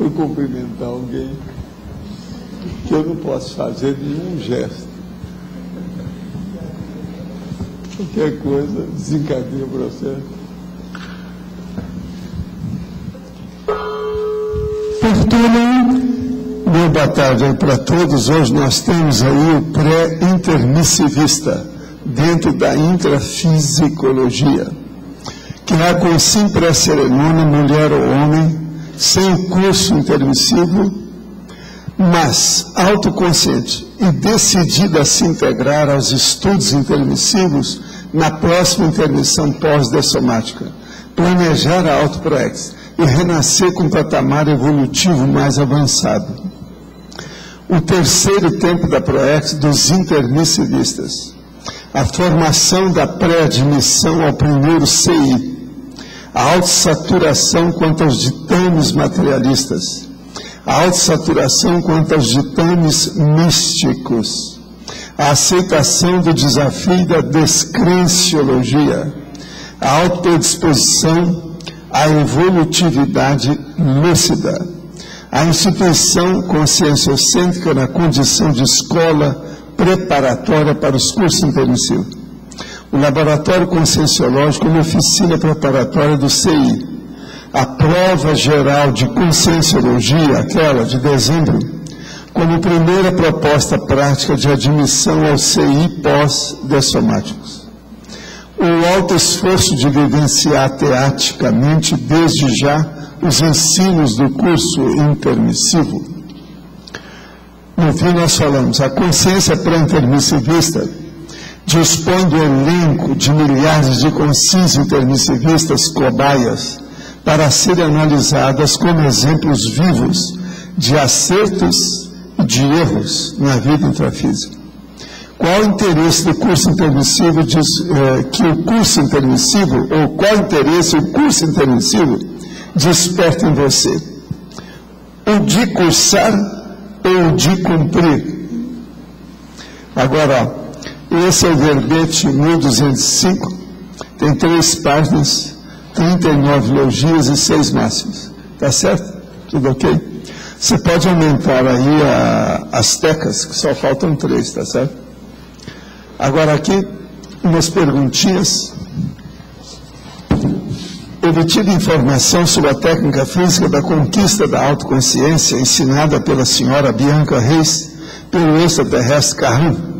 for cumprimentar alguém, que eu não posso fazer nenhum gesto. Qualquer coisa desencadeia o processo. Boa tarde aí para todos. Hoje nós temos aí o pré-intermissivista dentro da intrafisicologia, que é com sim pré-cerimônia, mulher ou homem, sem o curso intermissivo, mas autoconsciente e decidida a se integrar aos estudos intermissivos na próxima intermissão pós-dessomática, planejar a autoproex e renascer com um patamar evolutivo mais avançado. O terceiro tempo da proex dos intermissivistas, a formação da pré-admissão ao primeiro CI, a autossaturação quanto aos ditames materialistas, a autossaturação quanto aos ditames místicos, a aceitação do desafio da descrenciologia, a autodisposição à evolutividade lúcida, a instituição conscienciocêntrica na condição de escola preparatória para os cursos intermissivos, o laboratório conscienciológico como oficina preparatória do CI, a prova geral de conscienciologia, aquela de dezembro, como primeira proposta prática de admissão ao CI pós-dessomáticos. O alto esforço de vivenciar teaticamente, desde já, os ensinos do curso intermissivo. No fim, nós falamos, a consciência pré-intermissivista dispõe do elenco de milhares de consciências intermissivistas cobaias para serem analisadas como exemplos vivos de acertos e de erros na vida intrafísica. Qual o interesse do curso intermissivo que o curso intermissivo, ou qual interesse o curso intermissivo desperta em você? O de cursar ou o de cumprir? Agora, esse é o verbete 1205, tem 3 páginas, 39 logias e 6 máximas. Está certo? Tudo ok? Você pode aumentar aí as tecas, que só faltam 3, está certo? Agora aqui, umas perguntinhas. Obtido informação sobre a técnica física da conquista da autoconsciência ensinada pela senhora Bianca Reis pelo extraterrestre Carrum.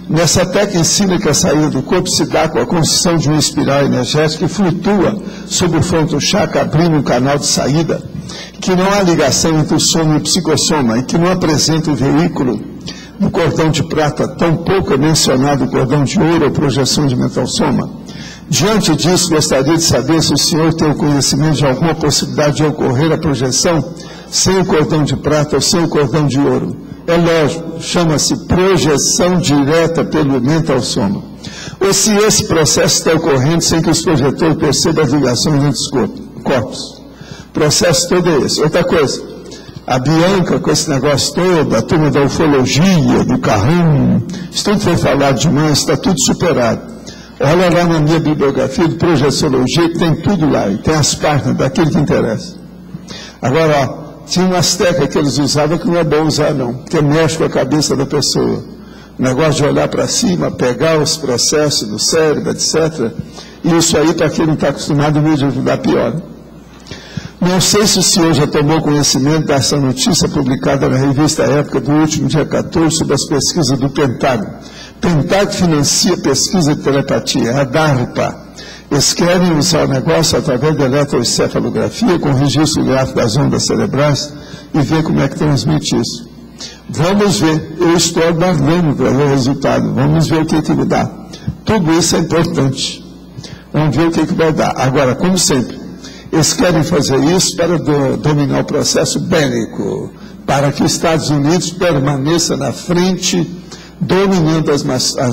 Nessa técnica ensina que a saída do corpo se dá com a construção de uma espiral energética que flutua sobre o fronto chakra, abrindo um canal de saída, que não há ligação entre o soma e o psicossoma, e que não apresenta o veículo do cordão de prata, tampouco é mencionado o cordão de ouro ou projeção de mental soma. Diante disso, gostaria de saber se o senhor tem o conhecimento de alguma possibilidade de ocorrer a projeção sem o cordão de prata ou sem o cordão de ouro. É lógico, chama-se projeção direta pelo mental soma. Ou se esse processo está ocorrendo sem que os projetores percebam as ligações entre os corpos. O processo todo é esse. Outra coisa, a Bianca, com esse negócio todo, a turma da ufologia, do Carrum, isso tudo foi falado demais, está tudo superado. Olha lá na minha bibliografia de projeciologia, que tem tudo lá, e tem as páginas daquilo que interessa. Agora, ó, tinha umas técnicas que eles usavam que não é bom usar, não, porque mexe com a cabeça da pessoa. O negócio de olhar para cima, pegar os processos do cérebro, etc. E isso aí, para quem não está acostumado, me ajudar pior. Não sei se o senhor já tomou conhecimento dessa notícia publicada na revista Época do último dia 14 sobre as pesquisas do Pentágono. Pentágono financia pesquisa de telepatia, a DARPA. Eles querem usar o negócio através da eletroencefalografia, com registro gráfico das ondas cerebrais, e ver como é que transmite isso. Vamos ver, eu estou aguardando para ver o resultado, vamos ver o que vai dar. Tudo isso é importante. Vamos ver o que vai dar. Agora, como sempre, eles querem fazer isso para dominar o processo bélico, para que os Estados Unidos permaneça na frente, dominando as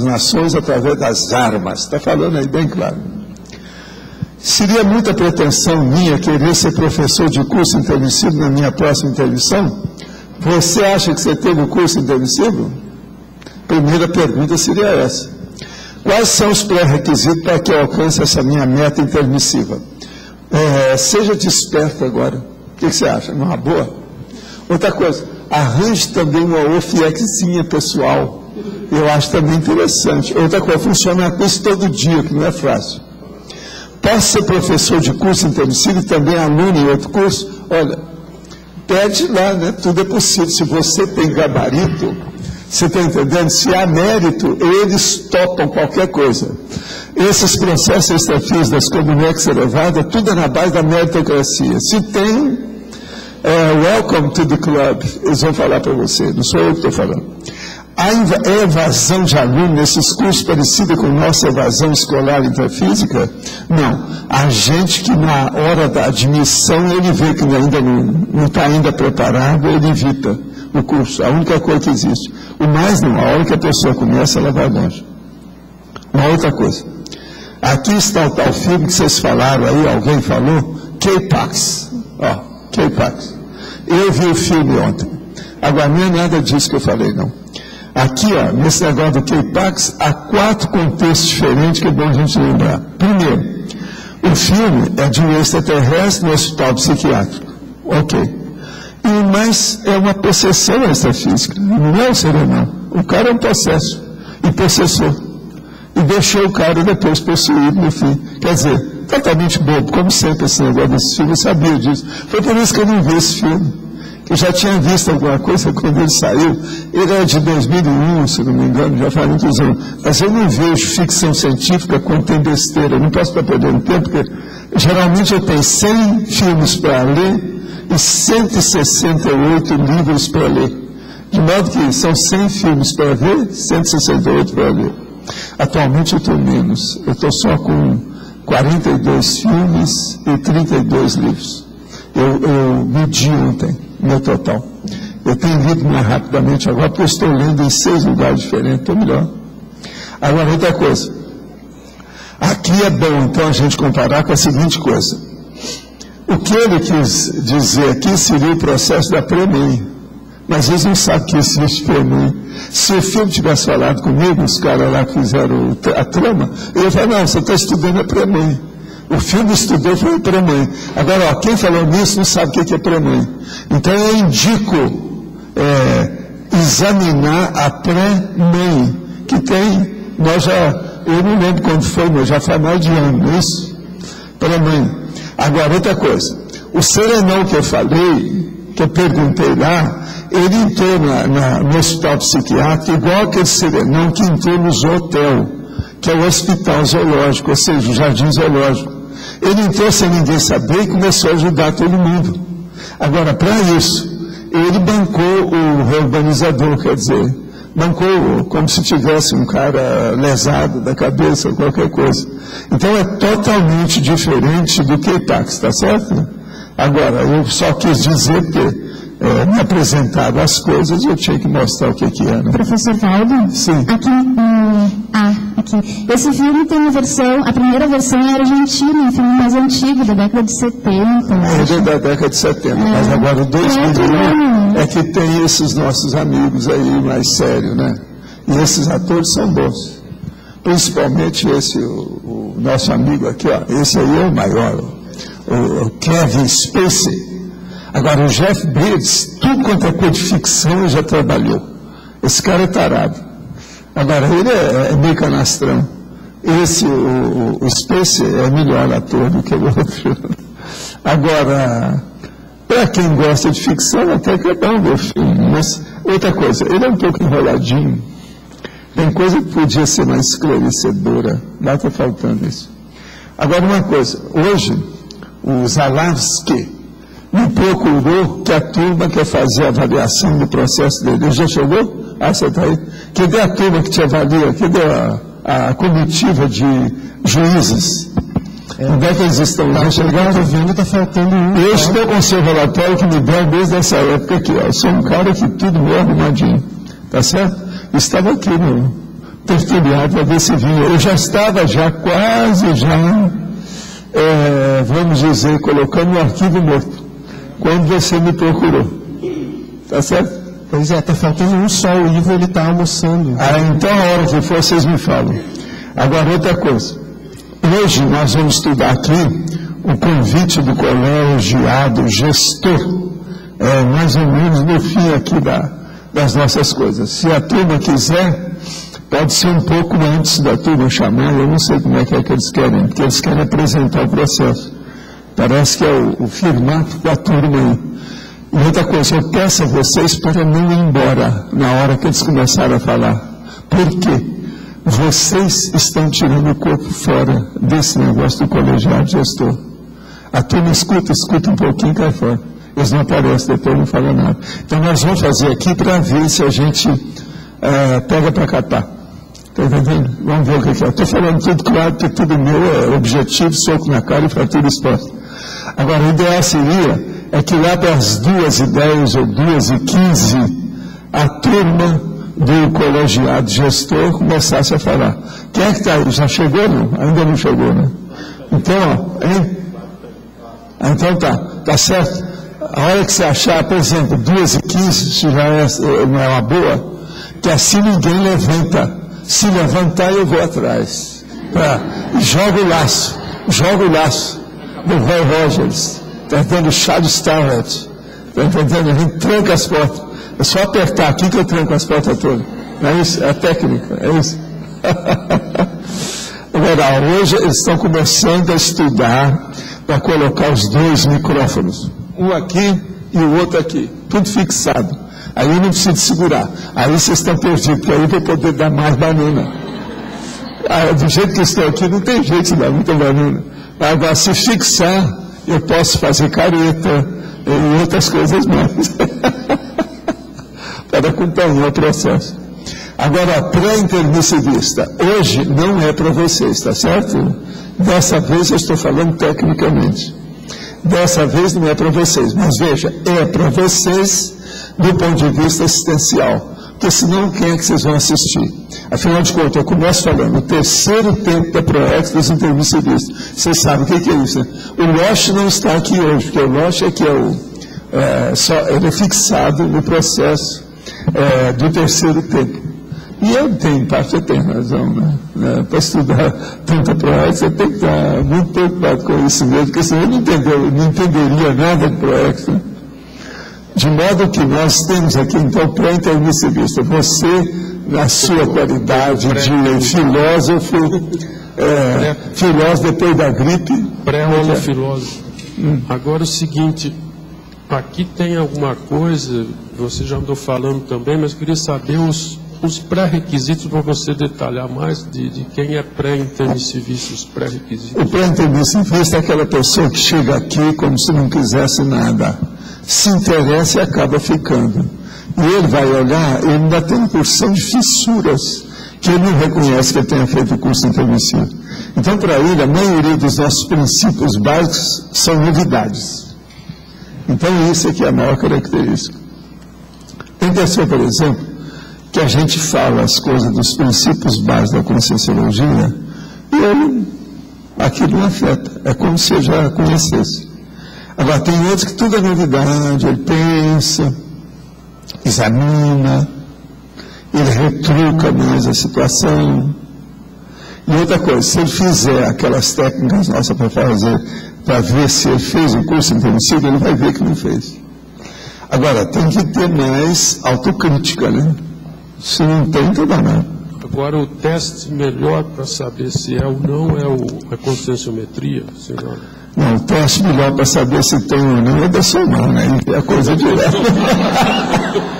nações através das armas. Está falando aí bem claro. Seria muita pretensão minha querer ser professor de curso intermissivo na minha próxima intermissão? Você acha que você teve o curso intermissivo? Primeira pergunta seria essa. Quais são os pré-requisitos para que eu alcance essa minha meta intermissiva? Seja desperto agora. O que você acha? Uma boa? Outra coisa, arranje também uma OFIECzinha pessoal. Eu acho também interessante. Outra coisa, funcionar com isso todo dia, que não é fácil. Posso ser professor de curso intermissivo e também aluno em outro curso? Olha, pede lá, né? Tudo é possível. Se você tem gabarito, você está entendendo? Se há mérito, eles topam qualquer coisa. Esses processos extrafísicos das comunidades elevadas, tudo é na base da meritocracia. Se tem, welcome to the club, eles vão falar para você, não sou eu que estou falando. A evasão de aluno nesses cursos parecida com nossa evasão escolar intrafísica? Não. A gente que na hora da admissão ele vê que ainda não está ainda preparado, ele evita o curso. A única coisa que existe. O mais não, a hora que a pessoa começa, ela vai longe. Uma outra coisa. Aqui está o tal filme que vocês falaram aí, alguém falou? K-Pax. K-Pax. Eu vi o filme ontem. Agora, não é nada disso que eu falei, não. Aqui, nesse negócio do K-Pax, há 4 contextos diferentes que é bom a gente lembrar. Primeiro, o filme é de um extraterrestre no hospital psiquiátrico. Ok. Mas é uma possessão extrafísica. Não é o serenão. O cara é um possesso. E possessor. E deixou o cara depois possuído no fim. Quer dizer, totalmente bobo. Como sempre esse negócio desse filme, eu sabia disso. Foi por isso que eu não vi esse filme. Eu já tinha visto alguma coisa quando ele saiu. Ele é de 2001, se não me engano, já faz muitos anos. Mas eu não vejo ficção científica quando tem besteira. Eu não posso estar perdendo tempo, porque geralmente eu tenho 100 filmes para ler e 168 livros para ler. De modo que são 100 filmes para ver, 168 para ler. Atualmente eu estou menos. Eu estou só com 42 filmes e 32 livros. Eu medi ontem, meu total. Eu tenho lido mais rapidamente agora, porque eu estou lendo em 6 lugares diferentes, estou melhor. Agora, outra coisa. Aqui é bom, então, a gente comparar com a seguinte coisa. O que ele quis dizer aqui seria o processo da pré-mãe. Mas eles não sabem que existe pré-mãe. Se o filme tivesse falado comigo, os caras lá que fizeram a trama, eu ia falar, não, você está estudando a pré-mãe. O filme estudou foi a pré-mãe. Agora, quem falou nisso não sabe o que é pré-mãe. Então, eu indico examinar a pré-mãe, que tem, eu não lembro quando foi, mas já faz mais de ano, não é isso? Pré-mãe. Agora, outra coisa. O serenão que eu falei, que eu perguntei lá, ele entrou no hospital psiquiátrico, igual aquele serenão que entrou no hotel, que é o hospital zoológico, ou seja, o jardim zoológico. Ele entrou sem ninguém saber e começou a ajudar todo mundo. Agora, para isso, ele bancou o reurbanizador, quer dizer, bancou como se tivesse um cara lesado da cabeça ou qualquer coisa. Então, é totalmente diferente do K-Pax, está certo? Agora, eu só quis dizer que me apresentaram as coisas e eu tinha que mostrar o que é. Né? Professor Valdo? Sim. Aqui. Esse filme tem uma versão, a primeira versão é argentina, um filme mais antigo, da década de 70. É da década de 70, mas agora o 2001 é que tem esses nossos amigos aí mais sérios, né? E esses atores são bons. Principalmente esse, o nosso amigo aqui, esse aí é o maior, o Kevin Spacey. Agora, o Jeff Bridges, tudo quanto é coisa de ficção, ele já trabalhou. Esse cara é tarado. Agora, ele é meio canastrão. Esse, o Spacey, é melhor ator do que o outro. Agora, para quem gosta de ficção, até que é bom ver o filme. Mas, outra coisa, ele é um pouco enroladinho. Tem coisa que podia ser mais esclarecedora. Lá está faltando isso. Agora, uma coisa. Hoje, o Zalavsky me procurou que a turma quer fazer a avaliação do processo dele. Ele já chegou? Você está aí? Cadê a turma que te avalia? Cadê a comitiva de juízes? Onde é que eles estão lá? Estou vendo, está faltando um. Eu estou com o seu relatório que me deu desde essa época aqui. Eu sou um cara que tudo meu arrumadinho. Tá certo? Estava aqui no tertuliado para ver se vinha. Eu já estava quase vamos dizer, colocando o arquivo morto. Quando você me procurou. Tá certo? Pois é, está faltando um só, o Ivo ele está almoçando. Então a hora que for, vocês me falam. Agora, outra coisa. Hoje nós vamos estudar aqui o convite do colegiado gestor mais ou menos no fim aqui das nossas coisas. Se a turma quiser, pode ser um pouco antes da turma chamar, eu não sei como é que eles querem, porque eles querem apresentar o processo. Parece que é o firmato da turma aí. E outra coisa, eu peço a vocês para não ir embora na hora que eles começarem a falar. Por quê? Vocês estão tirando o corpo fora desse negócio do colegiado gestor. A turma escuta um pouquinho e cai fora. Eles não aparecem, depois não falam nada. Então nós vamos fazer aqui para ver se a gente pega para catar. Está entendendo? Vamos ver o que é. Estou falando tudo claro, porque tudo meu é objetivo, soco na cara e fratura exposta. Agora, o ideal seria que lá das 2h10 ou 2h15, a turma do colegiado gestor começasse a falar. Quem é que está aí? Já chegou, não? Ainda não chegou, né? Então, hein? Então tá certo? A hora que você achar, por exemplo, 2h15, se já não é uma boa, que assim ninguém levanta. Se levantar, eu vou atrás. Joga o laço do Roy Rogers. Está entendendo? Charles Starrett. Está entendendo? A gente tranca as portas. É só apertar aqui que eu tranco as portas todas. Não é isso? É a técnica. É isso. Agora, hoje eles estão começando a estudar para colocar os dois micrófonos. Um aqui e o outro aqui. Tudo fixado. Aí não precisa segurar. Aí vocês estão perdidos, porque aí eu vou poder dar mais banana. Do jeito que estou aqui, não tem jeito de dar muita banana. Agora, se fixar, eu posso fazer careta e outras coisas mais. Para acompanhar o processo. Agora, a pré-intermissivista, hoje não é para vocês, tá certo? Dessa vez eu estou falando tecnicamente. Dessa vez não é para vocês, mas veja, é para vocês do ponto de vista assistencial. Porque senão, quem é que vocês vão assistir? Afinal de contas, eu começo falando, o terceiro tempo da ProEx dos intermissivistas. Vocês sabem o que é isso, né? O Losch não está aqui hoje, porque o Losch é que ele é fixado no processo do terceiro tempo. E eu tenho, em parte, eu tenho razão, né? Para estudar tanta ProEx, você tem que estar muito preocupado com isso mesmo, porque senão eu não entenderia nada de ProEx, né? De modo que nós temos aqui, então, pré-intermissivista, você, na sua qualidade de filósofo, filósofo depois da gripe. Pré-filósofo. Agora, o seguinte, aqui tem alguma coisa, você já andou falando também, mas eu queria saber os pré-requisitos, para você detalhar mais de quem é pré-intermissivista, os pré-requisitos. O pré-intermissivista é aquela pessoa que chega aqui como se não quisesse nada. Se interessa e acaba ficando. E ele vai olhar, ele ainda tem uma porção de fissuras que ele não reconhece que ele tenha feito o curso intermissivo. Então, para ele, a maioria dos nossos princípios básicos são novidades. Então, isso aqui é a maior característica. Tem pessoa, por exemplo, que a gente fala as coisas dos princípios básicos da conscienciologia e ele, aquilo não afeta. É como se eu já conhecesse. Agora, tem outros que tudo é novidade, ele pensa, examina, ele retruca mais a situação. E outra coisa, se ele fizer aquelas técnicas nossas para fazer, para ver se ele fez o curso intermissivo, ele vai ver que não fez. Agora, tem que ter mais autocrítica, né? Se não tem, então dá nada. Agora, o teste melhor para saber se é ou não é a conscienciometria, senhora? Não, o teste melhor para saber se tem ou não é da sua mão, né? É a coisa direta.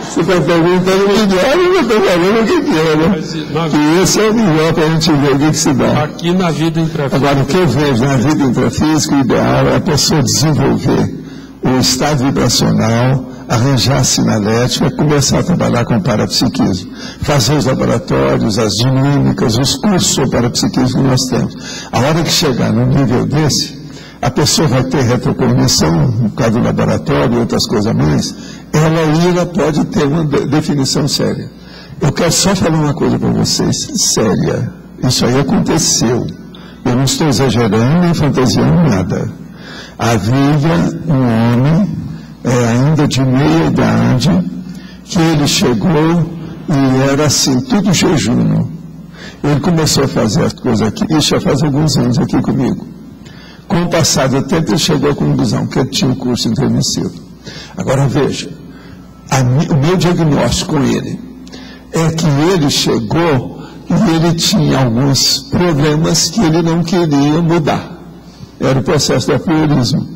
Você está perguntando o melhor e eu estou falando o que é, né? E esse é o melhor para a gente ver o que se dá. Aqui na vida intrafísica. Agora, o que eu vejo na vida intrafísica, o ideal é a pessoa desenvolver o estado vibracional, arranjar a sinalética, começar a trabalhar com parapsiquismo, fazer os laboratórios, as dinâmicas, os cursos sobre parapsiquismo que nós temos. A hora que chegar no nível desse, a pessoa vai ter retrocognição, no caso do laboratório e outras coisas mais, ela pode ter uma definição séria. Eu quero só falar uma coisa para vocês, séria. Isso aí aconteceu. Eu não estou exagerando nem fantasiando nada. Havia um homem, ainda de meia idade, que ele chegou e era assim, tudo jejum. Ele começou a fazer as coisas aqui, isso já faz alguns anos aqui comigo. Com o passar do tempo, ele chegou à conclusão que ele tinha um curso intermissivo. Agora veja, o meu diagnóstico com ele é que ele chegou e ele tinha alguns problemas que ele não queria mudar. Era o processo do apriorismo.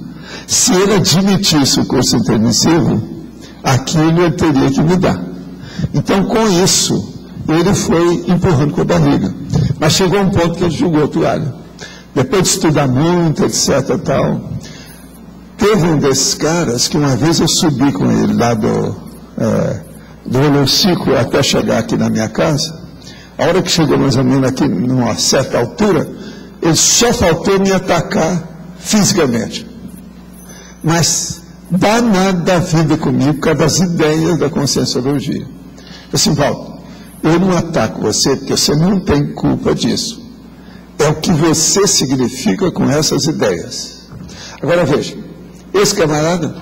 Se ele admitisse o curso intermissivo, aquilo ele teria que mudar. Então, com isso, ele foi empurrando com a barriga. Mas chegou um ponto que ele jogou a toalha. Depois de estudar muito, etc. Tal, teve um desses caras que uma vez eu subi com ele lá do Holociclo até chegar aqui na minha casa. A hora que chegou mais ou menos aqui, numa certa altura, ele só faltou me atacar fisicamente. Mas danado da vida comigo por causa das ideias da conscienciologia. Assim, Valdo, eu não ataco você porque você não tem culpa disso. É o que você significa com essas ideias. Agora veja, esse camarada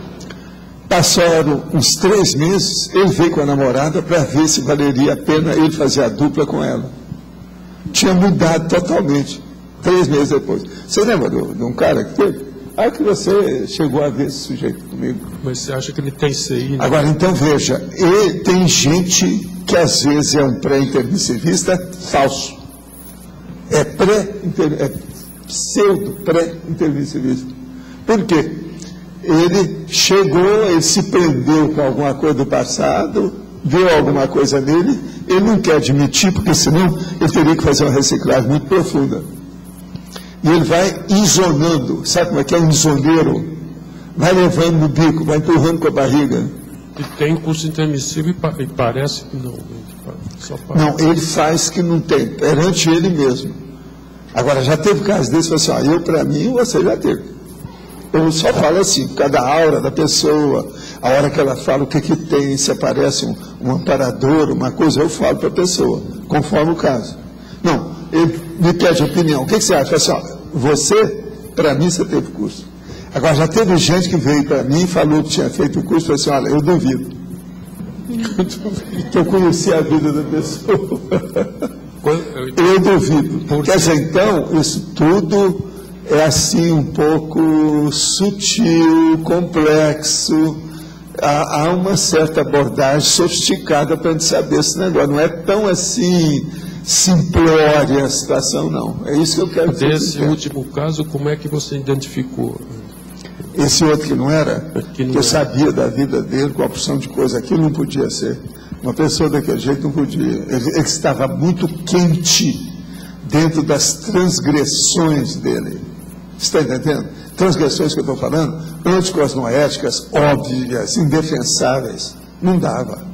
passaram uns 3 meses, ele veio com a namorada para ver se valeria a pena ele fazer a dupla com ela. Tinha mudado totalmente, 3 meses depois. Você lembra de um cara que teve? Que você chegou a ver esse sujeito comigo. Mas você acha que ele tem CI? Né? Agora, então veja, tem gente que às vezes é um pré-intermissivista falso. É pseudo-pré-intermissivista. Por quê? Ele chegou, ele se prendeu com alguma coisa do passado, viu alguma coisa nele, ele não quer admitir, porque senão ele teria que fazer uma reciclagem muito profunda. E ele vai isonando, sabe como é que é um isoneiro? Vai levando no bico, vai empurrando com a barriga. E tem curso intermissivo e parece que não. Não, ele faz que não tem, perante ele mesmo. Agora, já teve casos desse, falou assim, eu para mim, você já teve. Eu só falo assim, por causa da aura da pessoa, a hora que ela fala o que tem, se aparece um amparador, uma coisa, eu falo para a pessoa, conforme o caso. Não, ele me pede opinião, o que você acha? Assim, você, para mim, você teve curso. Agora, já teve gente que veio para mim e falou que tinha feito o curso, e falou assim, eu duvido. Que eu conheci a vida da pessoa. Eu duvido. Quer dizer, então, isso tudo é assim um pouco sutil, complexo. Há uma certa abordagem sofisticada para a gente saber esse negócio. Não é tão assim simplória a situação, não. É isso que eu quero dizer. Desse último caso, como é que você identificou? Esse outro que não era, que eu sabia da vida dele, com a opção de coisa, aquilo não podia ser. Uma pessoa daquele jeito não podia. Ele estava muito quente dentro das transgressões dele. Você está entendendo? Transgressões que eu estou falando, anticosmoéticas, óbvias, indefensáveis. Não dava.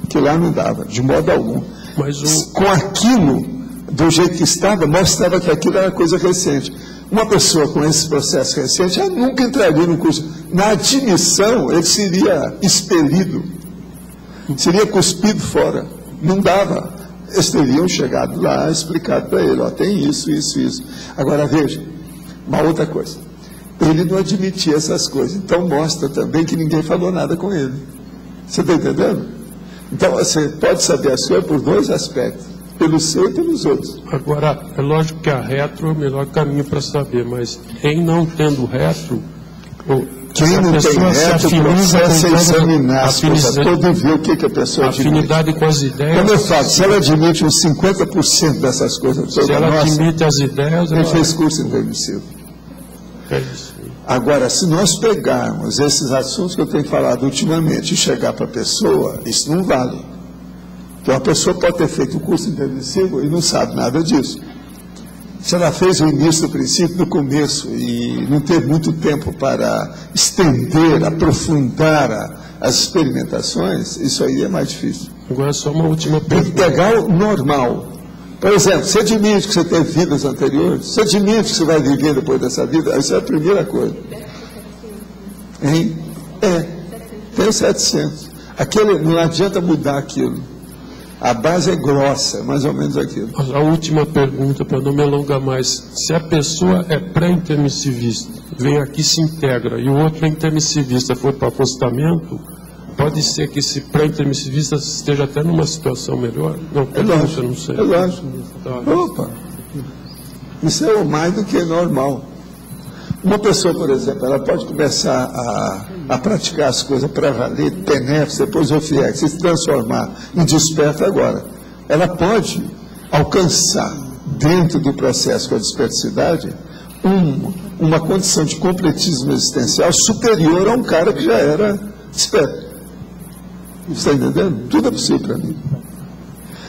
Aquilo lá não dava, de modo algum. Com aquilo, do jeito que estava, mostrava que aquilo era coisa recente. Uma pessoa com esse processo recente, ela nunca entraria no curso. Na admissão, ele seria expelido, seria cuspido fora. Não dava. Eles teriam chegado lá, explicado para ele, tem isso, isso, isso. Agora, veja, uma outra coisa. Ele não admitia essas coisas. Então, mostra também que ninguém falou nada com ele. Você está entendendo? Então, você pode saber as coisas por 2 aspectos. Pelo seu e pelos outros. Agora, é lógico que a retro é o melhor caminho para saber, mas em não tendo retro, quem não tem retro, o processo é examinar todo e ver o que a pessoa admite. Afinidade com as ideias. Como eu falo, se ela admite uns 50% dessas coisas, se ela admite as ideias, ele fez curso intermissivo. É isso. Agora, se nós pegarmos esses assuntos que eu tenho falado ultimamente e chegar para a pessoa, isso não vale. Então, a pessoa pode ter feito o curso intermissivo e não sabe nada disso. Se ela fez o início, do princípio, do começo, e não teve muito tempo para estender, aprofundar as experimentações, isso aí é mais difícil. Agora, só uma última pergunta. Tem que pegar o normal. Por exemplo, você admite que você teve vidas anteriores? Você admite que você vai viver depois dessa vida? Isso é a primeira coisa. Hein? Tem 700. Não adianta mudar aquilo. A base é grossa, mais ou menos aquilo. A última pergunta, para não me alongar mais. Se a pessoa é pré-intermissivista, vem aqui e se integra, e o outro é intermissivista, for para afastamento, pode ser que esse pré-intermissivista esteja até numa situação melhor? Não, lógico, não sei. É lógico. Opa! Isso é o mais do que normal. Uma pessoa, por exemplo, ela pode começar a praticar as coisas para valer, TENEPS, depois o FIEX, se transformar em desperta agora, ela pode alcançar, dentro do processo com a dispersidade, uma condição de completismo existencial superior a um cara que já era desperto. Você está entendendo? Tudo é possível para mim.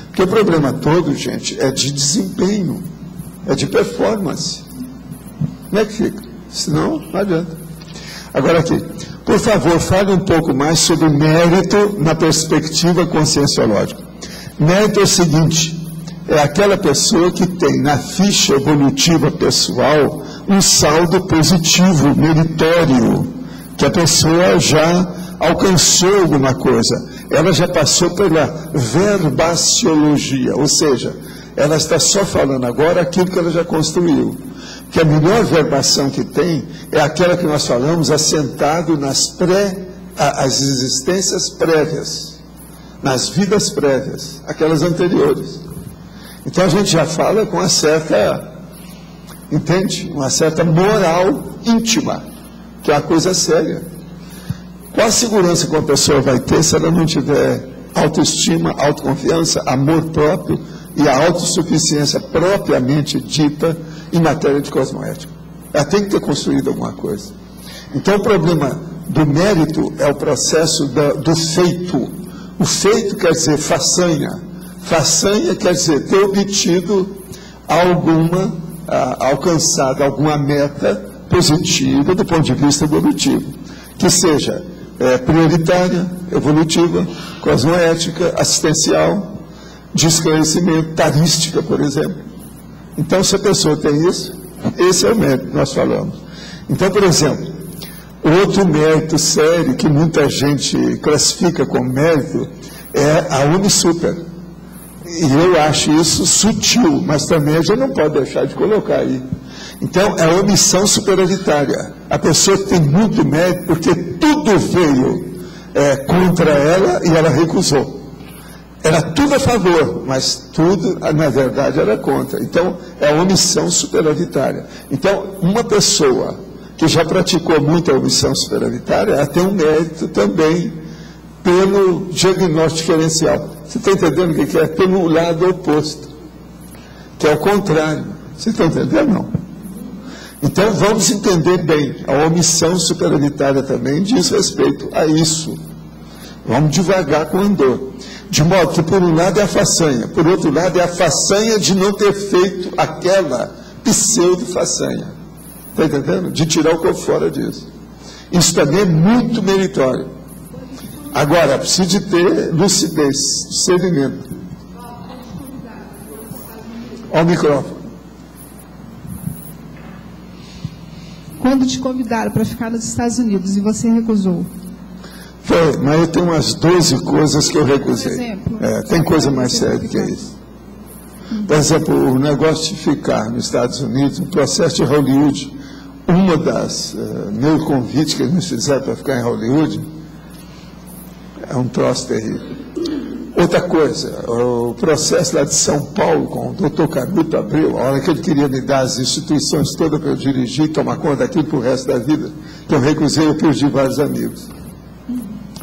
Porque o problema todo, gente, é de desempenho, é de performance. Como é que fica? Senão, não adianta. Agora aqui, por favor, fale um pouco mais sobre mérito na perspectiva conscienciológica. Mérito é o seguinte, é aquela pessoa que tem na ficha evolutiva pessoal um saldo positivo, meritório, que a pessoa já alcançou alguma coisa, ela já passou pela verbaciologia, ou seja, ela está só falando agora aquilo que ela já construiu. Que a melhor verbação que tem é aquela que nós falamos assentado nas as existências prévias, nas vidas prévias, aquelas anteriores. Então a gente já fala com uma certa, entende? Uma certa moral íntima, que é uma coisa séria. Qual a segurança que uma pessoa vai ter se ela não tiver autoestima, autoconfiança, amor próprio e a autossuficiência propriamente dita em matéria de cosmoética? Ela tem que ter construído alguma coisa. Então o problema do mérito é o processo do feito. O feito quer dizer façanha. Façanha quer dizer ter obtido alcançado alguma meta positiva do ponto de vista evolutivo, que seja prioritária, evolutiva, cosmoética, assistencial, de esclarecimento, tarística, por exemplo. Então, se a pessoa tem isso, esse é o mérito que nós falamos. Então, por exemplo, outro mérito sério que muita gente classifica como mérito é a Unisuper. E eu acho isso sutil, mas também a gente não pode deixar de colocar aí. Então, é a omissão superioritária. A pessoa tem muito mérito porque tudo veio contra ela e ela recusou. Era tudo a favor, mas tudo, na verdade, era contra. Então, é a omissão superioritária. Então, uma pessoa que já praticou muito a omissão superioritária, ela tem um mérito também pelo diagnóstico diferencial. Você está entendendo o que é? Pelo lado oposto, que é o contrário. Você está entendendo? Não. Então, vamos entender bem. A omissão superioritária também diz respeito a isso. Vamos devagar com o andor. De modo que, por um lado, é a façanha. Por outro lado, é a façanha de não ter feito aquela pseudo-façanha. Está entendendo? De tirar o corpo fora disso. Isso também é muito meritório. Agora, precisa de ter lucidez, discernimento. Ao microfone. Quando te convidaram para ficar nos Estados Unidos e você recusou? Foi, mas eu tenho umas 12 coisas que eu recusei. Por exemplo? Tem coisa mais séria do que isso. Por exemplo, o negócio de ficar nos Estados Unidos, o processo de Hollywood, uma das meu convite que eles me fizeram para ficar em Hollywood, é um troço terrível. Outra coisa, o processo lá de São Paulo com o doutor Canuto Abreu, a hora que ele queria me dar as instituições todas para eu dirigir e tomar conta daquilo para o resto da vida, que eu recusei, eu perdi vários amigos. Pra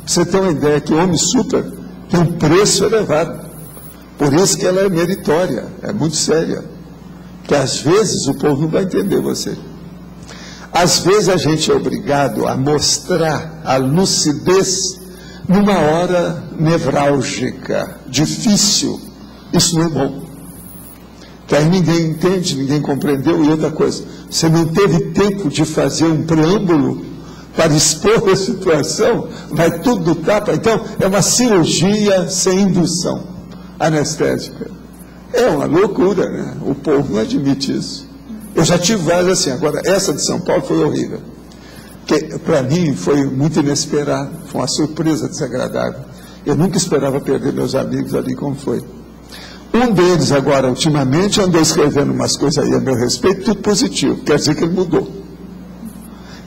você ter uma ideia que o homem super tem um preço elevado. Por isso que ela é meritória, é muito séria. Porque às vezes o povo não vai entender você. Às vezes a gente é obrigado a mostrar a lucidez numa hora nevrálgica, difícil. Isso não é bom. Que aí ninguém entende, ninguém compreendeu. E outra coisa, você não teve tempo de fazer um preâmbulo para expor a situação, vai tudo do tapa. Então, é uma cirurgia sem indução anestésica. É uma loucura, né? O povo não admite isso. Eu já tive várias assim. Agora, essa de São Paulo foi horrível. Que para mim foi muito inesperado, foi uma surpresa desagradável. Eu nunca esperava perder meus amigos ali como foi. Um deles agora, ultimamente, andou escrevendo umas coisas aí a meu respeito, tudo positivo, quer dizer que ele mudou.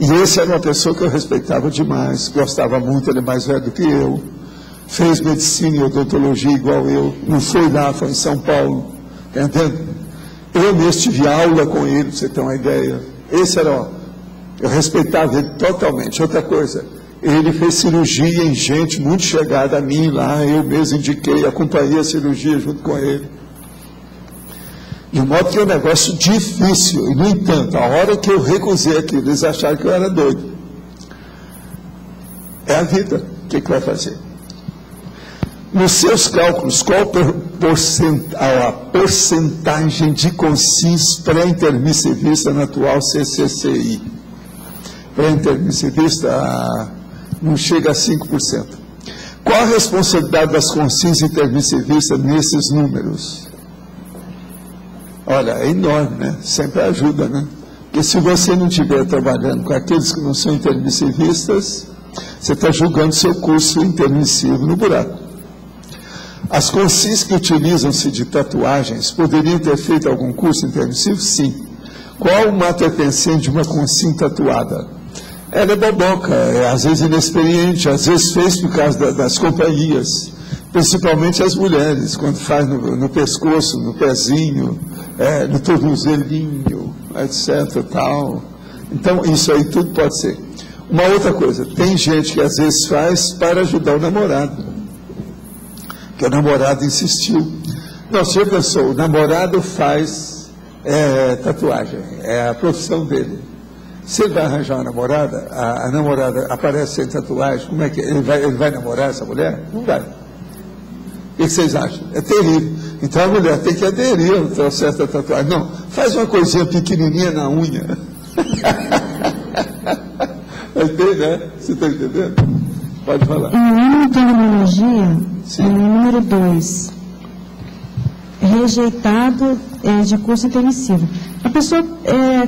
E esse era uma pessoa que eu respeitava demais, gostava muito, ele é mais velho do que eu, fez medicina e odontologia igual eu, não foi lá, foi em São Paulo, tá entendendo? Eu mesmo tive aula com ele, para você ter uma ideia. Esse era, eu respeitava ele totalmente. Outra coisa, Ele fez cirurgia em gente muito chegada a mim lá, eu mesmo indiquei, acompanhei a cirurgia junto com ele. De modo que é um negócio difícil, e no entanto, a hora que eu recusei aquilo, eles acharam que eu era doido. É a vida, o que vai fazer? Nos seus cálculos, qual a porcentagem de consis pré-intermissivista na atual CCCI? Pré-intermissivista não chega a 5%. Qual a responsabilidade das consis intermissivistas nesses números? Olha, é enorme, né? Sempre ajuda, né? Porque se você não estiver trabalhando com aqueles que não são intermissivistas, você está julgando seu curso intermissivo no buraco. As consis que utilizam-se de tatuagens poderiam ter feito algum curso intermissivo? Sim. Qual o mato pertencente de uma consis tatuada? Ela é boboca, às vezes inexperiente, às vezes fez por causa das companhias, principalmente as mulheres, quando faz no pescoço, no pezinho, no tornozelinho, etc. Tal. Então, isso aí tudo pode ser. Uma outra coisa, tem gente que às vezes faz para ajudar o namorado, que o namorado insistiu. Não, se eu pensou, o namorado faz tatuagem, é a profissão dele. Se ele vai arranjar uma namorada, a namorada aparece sem tatuagem, como é que ele vai namorar essa mulher? Não vai. O que vocês acham? É terrível. Então a mulher tem que aderir ao processo da tatuagem. Não, faz uma coisinha pequenininha na unha. Tem, né? Você está entendendo? Pode falar. Em terminologia, número 2, rejeitado de curso intermissivo. A pessoa,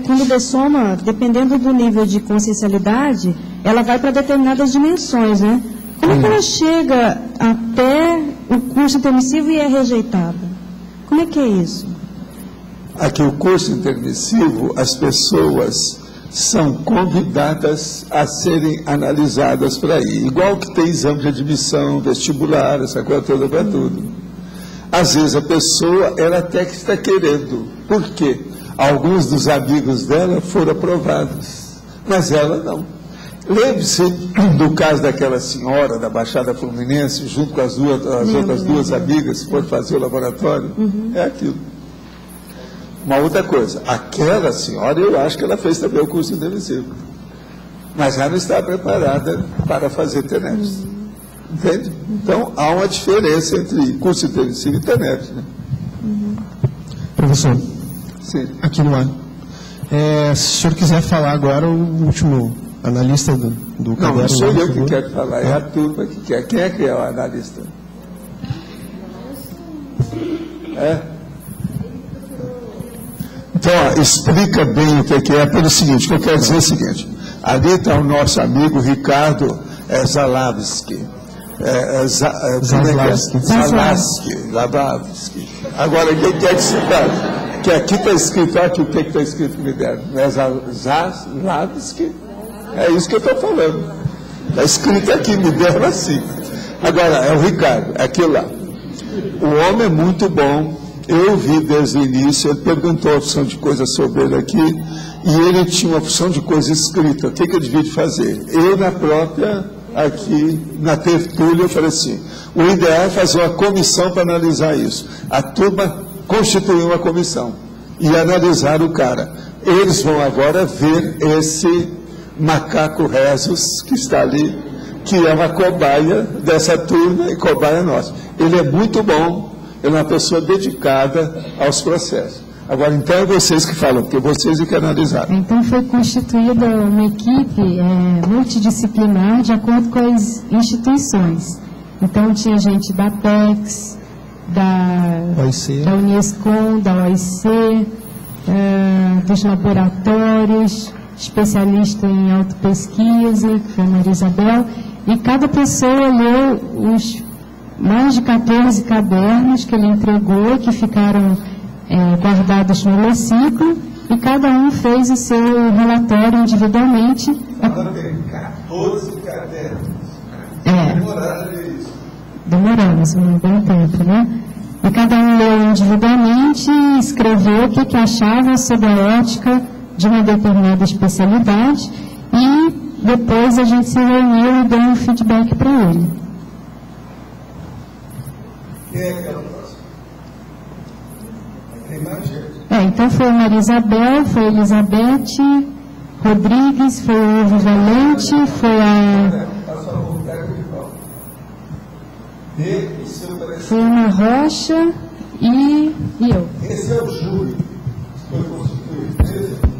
quando dessoma, dependendo do nível de consciencialidade, ela vai para determinadas dimensões, né? Como é que ela chega até o curso intermissivo e é rejeitada? Como é que é isso? Aqui o curso intermissivo, as pessoas são convidadas a serem analisadas para ir. Igual que tem exame de admissão, vestibular, essa coisa toda para tudo. Às vezes a pessoa, ela até que está querendo. Por quê? Alguns dos amigos dela foram aprovados, mas ela não. Lembre-se do caso daquela senhora da Baixada Fluminense, junto com as outras duas amigas que foram fazer o laboratório. É aquilo. Uma outra coisa, aquela senhora, eu acho que ela fez também o curso intermissivo, mas ela não está preparada para fazer TENEPS. Entende? Então, há uma diferença entre curso intermissivo e TENEPS. Né? Professor, sim. Aqui no ar. Se o senhor quiser falar agora, o último analista do caderno... Não sou eu que quero falar, é a turma que quer. Quem é que é o analista? Então, explica bem o que é, pelo seguinte, que eu quero dizer o seguinte, ali está o nosso amigo Ricardo Zalavsky. Zalavsky. Agora, o que é que se faz? Que aqui está escrito, aqui o que está escrito que me deram? Não é Zalavsky? É isso que eu estou falando. Está escrito aqui, me deram assim. Agora, é o Ricardo, é aquilo lá. O homem é muito bom. Eu vi desde o início, ele perguntou a opção de coisa sobre ele aqui, e ele tinha uma opção de coisa escrita. O que eu devia de fazer? Eu, na própria, aqui, na tertúlia, eu falei assim, o ideal é fazer uma comissão para analisar isso. A turma constituiu uma comissão e analisar o cara. Eles vão agora ver esse macaco Rezos, que está ali, que é uma cobaia dessa turma e cobaia nossa. Ele é muito bom. Ele é uma pessoa dedicada aos processos. Agora, então, é vocês que falam, porque vocês que analisaram. Então, foi constituída uma equipe multidisciplinar de acordo com as instituições. Então, tinha gente da PEX, da Unescom, da OIC, dos laboratórios, especialista em autopesquisa, que foi a Maria Isabel, e cada pessoa leu os mais de 14 cadernos que ele entregou, que ficaram guardados no hemiciclo, e cada um fez o seu relatório individualmente. 14 cadernos. Demoramos um bom tempo, né? E cada um leu individualmente e escreveu o que achava sob a ótica de uma determinada especialidade, e depois a gente se reuniu e deu um feedback para ele. Quem é aquela próxima? Tem mais gente? Então foi a Maria Isabel, foi a Elizabeth Rodrigues, foi o Ivo Valente, foi a... Foi a Ana Rocha e eu. Esse é o júri. Foi constituído.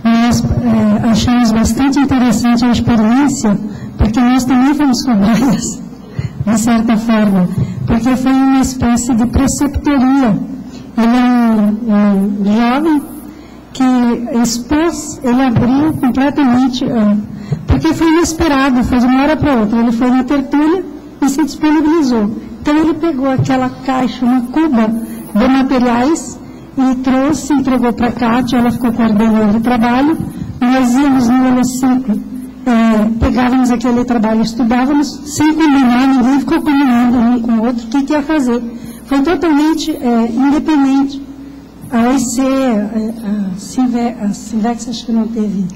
Nós achamos bastante interessante a experiência, porque nós também fomos cobradas, de certa forma, porque foi uma espécie de preceptoria. Ele é um jovem que expôs, ele abriu completamente, porque foi inesperado, foi de uma hora para outra. Ele foi na tertúlia e se disponibilizou. Então ele pegou aquela caixa, uma cuba de materiais e trouxe, entregou para a Cátia, ela ficou coordenando o trabalho. Nós íamos no hemiciclo, pegávamos aquele trabalho, estudávamos, sem combinar, ninguém ficou combinando um com o outro o que ia fazer. Foi totalmente independente. A OIC, a Sinvex, acho que não teve.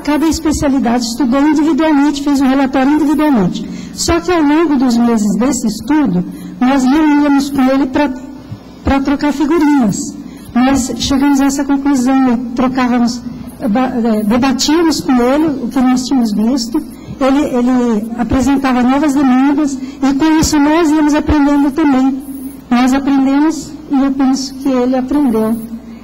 Cada especialidade estudou individualmente, fez um relatório individualmente. Só que ao longo dos meses desse estudo, nós reuníamos com ele para trocar figurinhas. Nós chegamos a essa conclusão, trocávamos, debatíamos com ele o que nós tínhamos visto, ele apresentava novas demandas, e com isso nós íamos aprendendo também. Nós aprendemos e eu penso que ele aprendeu.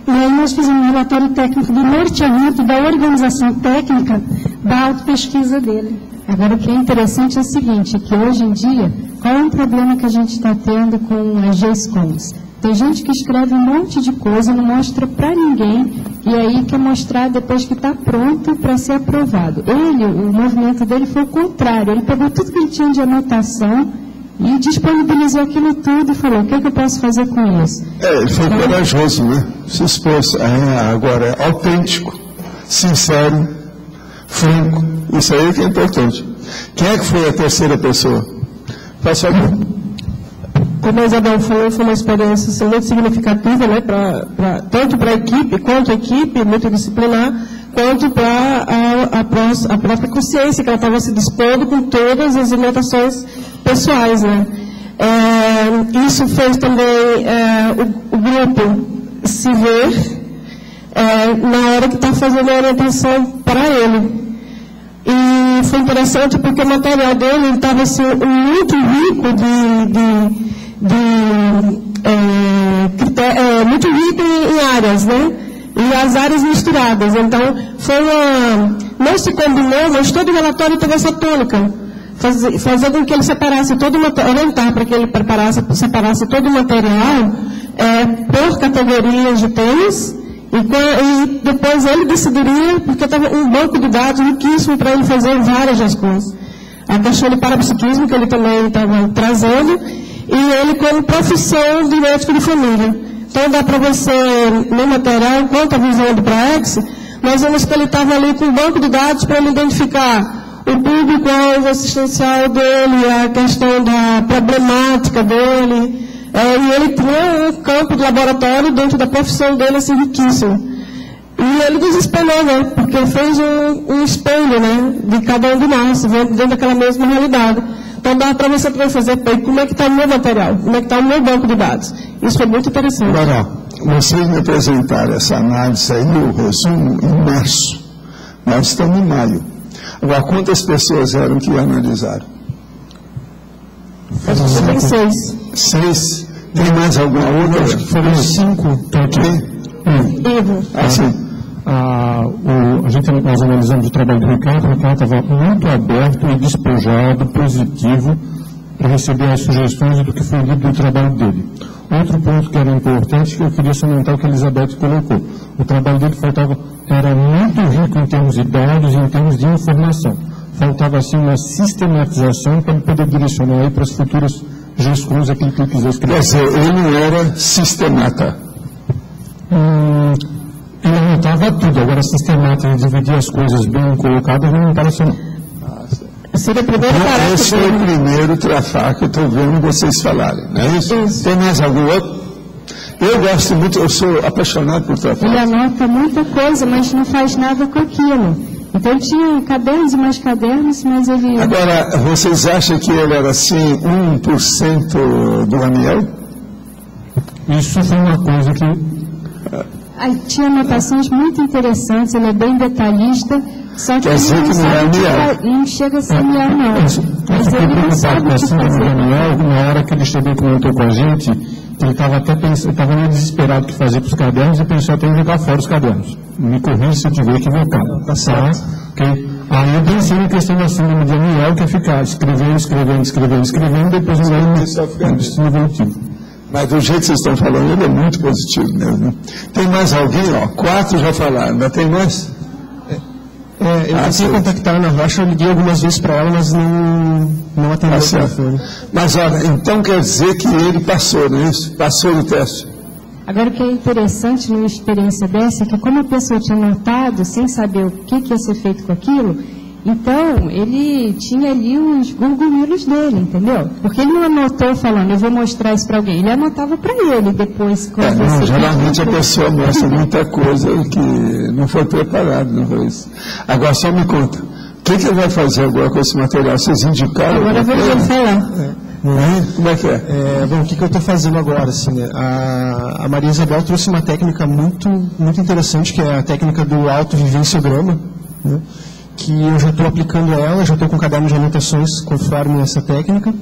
E aí nós fizemos um relatório técnico de norteamento da organização técnica da autopesquisa dele. Agora, o que é interessante é o seguinte, que hoje em dia, qual é o problema que a gente está tendo com as GESCOMs? Tem gente que escreve um monte de coisa, não mostra para ninguém, e aí quer mostrar depois que está pronto para ser aprovado. O movimento dele foi o contrário, ele pegou tudo que ele tinha de anotação e disponibilizou aquilo tudo e falou, o que eu posso fazer com isso? Ele foi corajoso, né? Se expôs. Agora, é autêntico, sincero, franco. Isso aí que é importante. Quem é que foi a terceira pessoa? Faz favor. Como a Isabel falou, foi uma experiência muito significativa, né, tanto para a equipe, quanto a equipe multidisciplinar, quanto para a própria consciência, que ela estava se dispondo com todas as limitações pessoais. Né. Isso fez também o grupo se ver na hora que está fazendo a orientação para ele. E foi interessante porque o material dele estava assim, muito rico muito rico em áreas, né? E as áreas misturadas. Então, não se combinou, mas todo o relatório teve essa tônica. Fazer com que ele separasse todo o material, orientar para que ele separasse todo o material por categorias de temas. E depois ele decidiria, porque estava um banco de dados riquíssimo para ele fazer várias coisas. A questão do parapsiquismo, que ele também estava trazendo, e ele como profissão de médico de família. Então dá para você, no material, quanto a visão do PRAEX, nós vemos que ele estava ali com um banco de dados para ele identificar o público-alvo assistencial dele, a questão da problemática dele. E ele tinha um campo de laboratório dentro da profissão dele, assim, riquíssimo. E ele desesperou, né? Porque fez um espelho, né? De cada um de nós, dentro daquela mesma realidade. Então dá para você também fazer, como é que está o meu material? Como é que está o meu banco de dados? Isso foi muito interessante. Agora, vocês me apresentaram essa análise aí, o resumo, em março. Nós estamos em maio. Agora, quantas pessoas eram que analisaram? Tem 6. 6? Tem mais alguma outra? Acho que foram 5. Nós analisamos o trabalho do Ricardo. O Ricardo estava muito aberto e despojado, positivo, para receber as sugestões do que foi lido do trabalho dele. Outro ponto que era importante, que eu queria salientar o que a Elizabeth colocou. O trabalho dele era muito rico em termos de dados e em termos de informação. Faltava, assim, uma sistematização para ele poder direcionar aí para as futuras GESCOMs aquilo que ele quiser escrever. Quer dizer, ele não era sistemata. Ele anotava tudo, agora sistemática, dividir as coisas bem colocadas, não pareceu não. Seria o primeiro esse foi o primeiro trafar que eu estou vendo vocês falarem, não é isso? Tem mais algum outro? Eu gosto muito, eu sou apaixonado por tratar. Ele anota muita coisa, mas não faz nada com aquilo. Então ele tinha cadernos e mais cadernos, mas ele... Agora, vocês acham que ele era assim, 1% do Aniel? Isso foi uma coisa que... Aí tinha anotações muito interessantes, ele é bem detalhista, só que quer dizer que não é Aniel. Não chega a ser Aniel, não. Mas ele não sabe o que fazer. Daniel, na hora que ele também comentou com a gente, ele estava até estava meio desesperado o que fazer com os cadernos e pensou até em jogar fora os cadernos. Me corrija se eu estiver equivocado. Tá certo? Okay? Aí eu pensei em questão da síndrome de Aniel, que é ficar escrevendo, depois não vai no destino evolutivo. Mas do jeito que vocês estão falando, ele é muito positivo mesmo. Tem mais alguém? 4 já falaram, ainda tem mais? Eu tentei contactar a Ana Rocha, eu liguei algumas vezes para ela, mas não atendeu o telefone. Mas olha, então quer dizer que ele passou, não é isso? Passou no teste. Agora, o que é interessante numa experiência dessa é que, como a pessoa tinha notado, sem saber o que ia ser feito com aquilo, então ele tinha ali os gurgulhos dele, entendeu? Porque ele não anotou falando, eu vou mostrar isso para alguém. Ele anotava para ele depois. Geralmente a pessoa mostra muita coisa que não foi preparado, não foi isso. Agora só me conta, o que ele vai fazer agora com esse material? Vocês indicaram? Agora eu vou falar. Como é que é? Bom, o que eu estou fazendo agora? Assim, a Maria Isabel trouxe uma técnica muito interessante, que é a técnica do autovivenciograma, né? Que eu já estou aplicando ela, já estou com um caderno de anotações conforme essa técnica.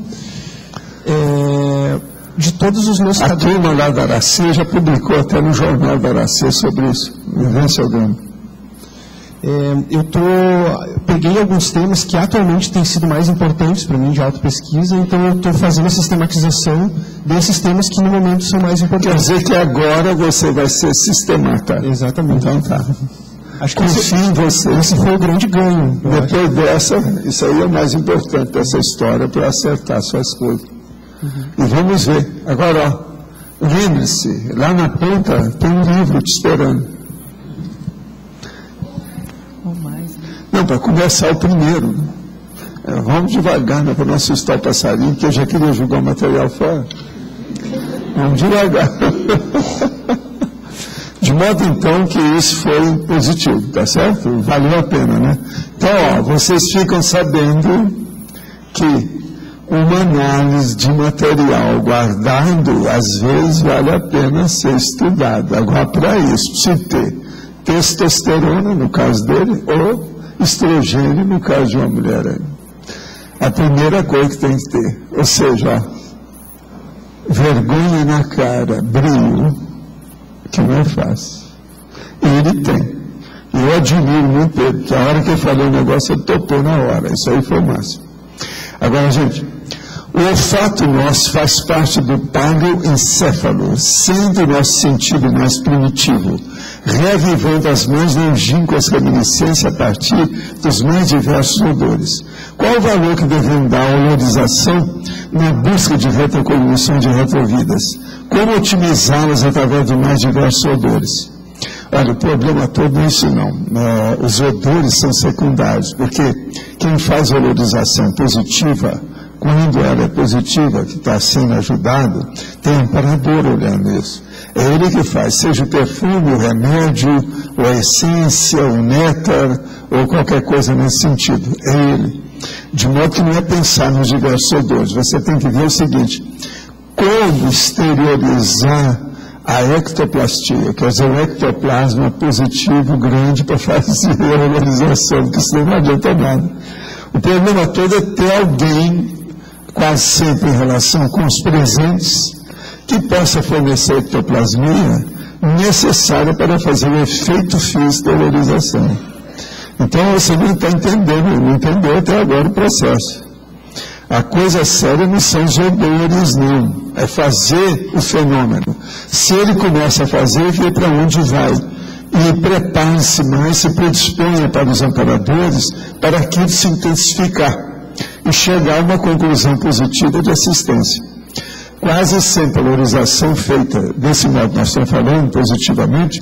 De todos os meus cadernos... A turma lá da Aracê já publicou até no jornal da Aracê sobre isso, vivenciograma. Peguei alguns temas que atualmente têm sido mais importantes para mim de autopesquisa, então eu estou fazendo a sistematização desses temas que no momento são mais importantes. Quer dizer que agora você vai ser sistematizado. Exatamente. Então tá. Acho que esse foi o grande ganho. Depois dessa, isso aí é o mais importante dessa história para acertar suas coisas. E vamos ver. Agora, lembre-se, lá na ponta tem um livro te esperando. Não, para começar o primeiro. Vamos devagar, né, para não assustar o passarinho, que eu já queria jogar o material fora. Vamos devagar. De modo, então, que isso foi positivo, tá certo? Valeu a pena, né? Então, vocês ficam sabendo que uma análise de material guardado, às vezes, vale a pena ser estudado. Agora, para isso, precisa ter testosterona, no caso dele, ou estrogênio, no caso de uma mulher aí. A primeira coisa que tem que ter, ou seja, vergonha na cara, brilho, que não é fácil. Ele tem. Eu admiro muito ele, porque a hora que eu falei o negócio, ele topou na hora. Isso aí foi o máximo. Agora, gente, o olfato nosso faz parte do paleoencéfalo, sendo o nosso sentido mais primitivo, reavivando as mais longínquas reminiscências a partir dos mais diversos odores. Qual o valor que devemos dar à olorização na busca de retrocognição de retrovidas? Como otimizá-las através de mais diversos odores? Olha, o problema todo não é isso não. Os odores são secundários, porque quem faz olorização positiva, quando ela é positiva, que está sendo ajudado, tem um amparador olhando isso. É ele que faz, seja o perfume, o remédio, ou a essência, o néctar, ou qualquer coisa nesse sentido. É ele. De modo que não é pensar nos diversos odores. Você tem que ver o seguinte: como exteriorizar a ectoplastia, quer dizer, o ectoplasma positivo grande para fazer a olorização, porque senão não adianta nada. O problema todo é ter alguém, quase sempre em relação com os presentes, que possa fornecer a ectoplasmia necessária para fazer o efeito físico da olorização. Então você não está entendendo, não entendeu até agora o processo. A coisa séria não são os odores, não. É fazer o fenômeno. Se ele começa a fazer, vê para onde vai. E prepare-se mais, se predisponha para os amparadores, para aquilo se intensificar e chegar a uma conclusão positiva de assistência. Quase sempre a valorização feita desse modo que nós estamos falando, positivamente,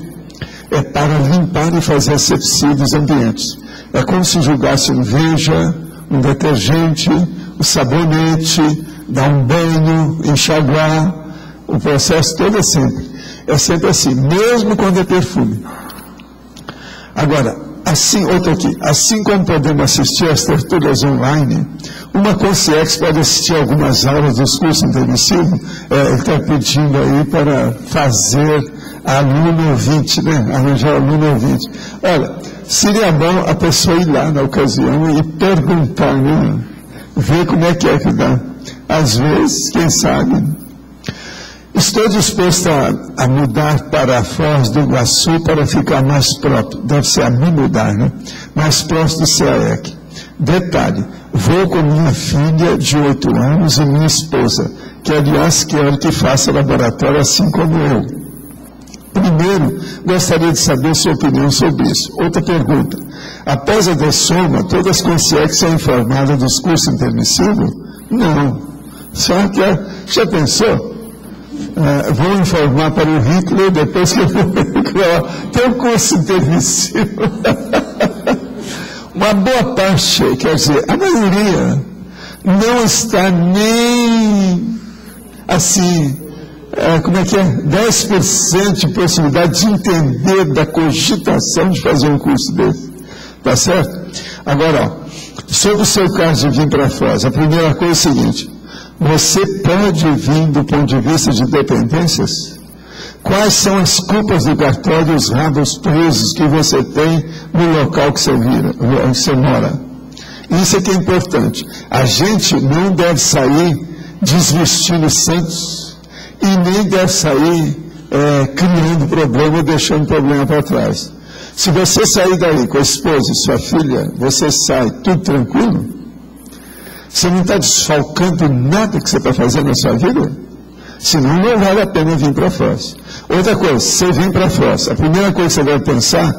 é para limpar e fazer asepsia dos ambientes. É como se julgasse um veja, um detergente, um sabonete, dar um banho, enxaguar, O processo todo é sempre assim, mesmo quando é perfume. Agora, assim como podemos assistir às tertúlias online, uma consciex pode assistir algumas aulas dos cursos intermissivos. Ele está pedindo aí para fazer aluno ouvinte, né? Arranjar aluno ouvinte. Olha, seria bom a pessoa ir lá na ocasião e perguntar, né? Ver como é que dá. Às vezes, quem sabe. Estou disposto a mudar para a Foz do Iguaçu para ficar mais próximo. Deve ser a me mudar, né? Mais próximo do CAEC. Detalhe, vou com minha filha de 8 anos e minha esposa, que aliás quero que faça laboratório assim como eu. Primeiro, gostaria de saber sua opinião sobre isso. Outra pergunta. Após a dessoma, todas as consciex são informadas dos cursos intermissivos? Não. Só que, já pensou? Vou informar para o Hitler depois que eu vou tem um curso intermissivo. Uma boa parte, quer dizer, a maioria não está nem assim, 10% de possibilidade de entender da cogitação de fazer um curso desse. Tá certo? Agora, sobre o seu caso de vir para Foz, a primeira coisa é o seguinte: você pode vir do ponto de vista de dependências? Quais são as culpas do cartório e os rabos presos que você tem no local que você mora? Isso é que é importante. A gente não deve sair desvestindo santos e nem deve sair criando problema ou deixando problema para trás. Se você sair daí com a esposa e sua filha, você sai tudo tranquilo? Você não está desfalcando nada que você está fazendo na sua vida? Senão não vale a pena vir para Foz. Outra coisa, você vem para Foz, a primeira coisa que você vai pensar,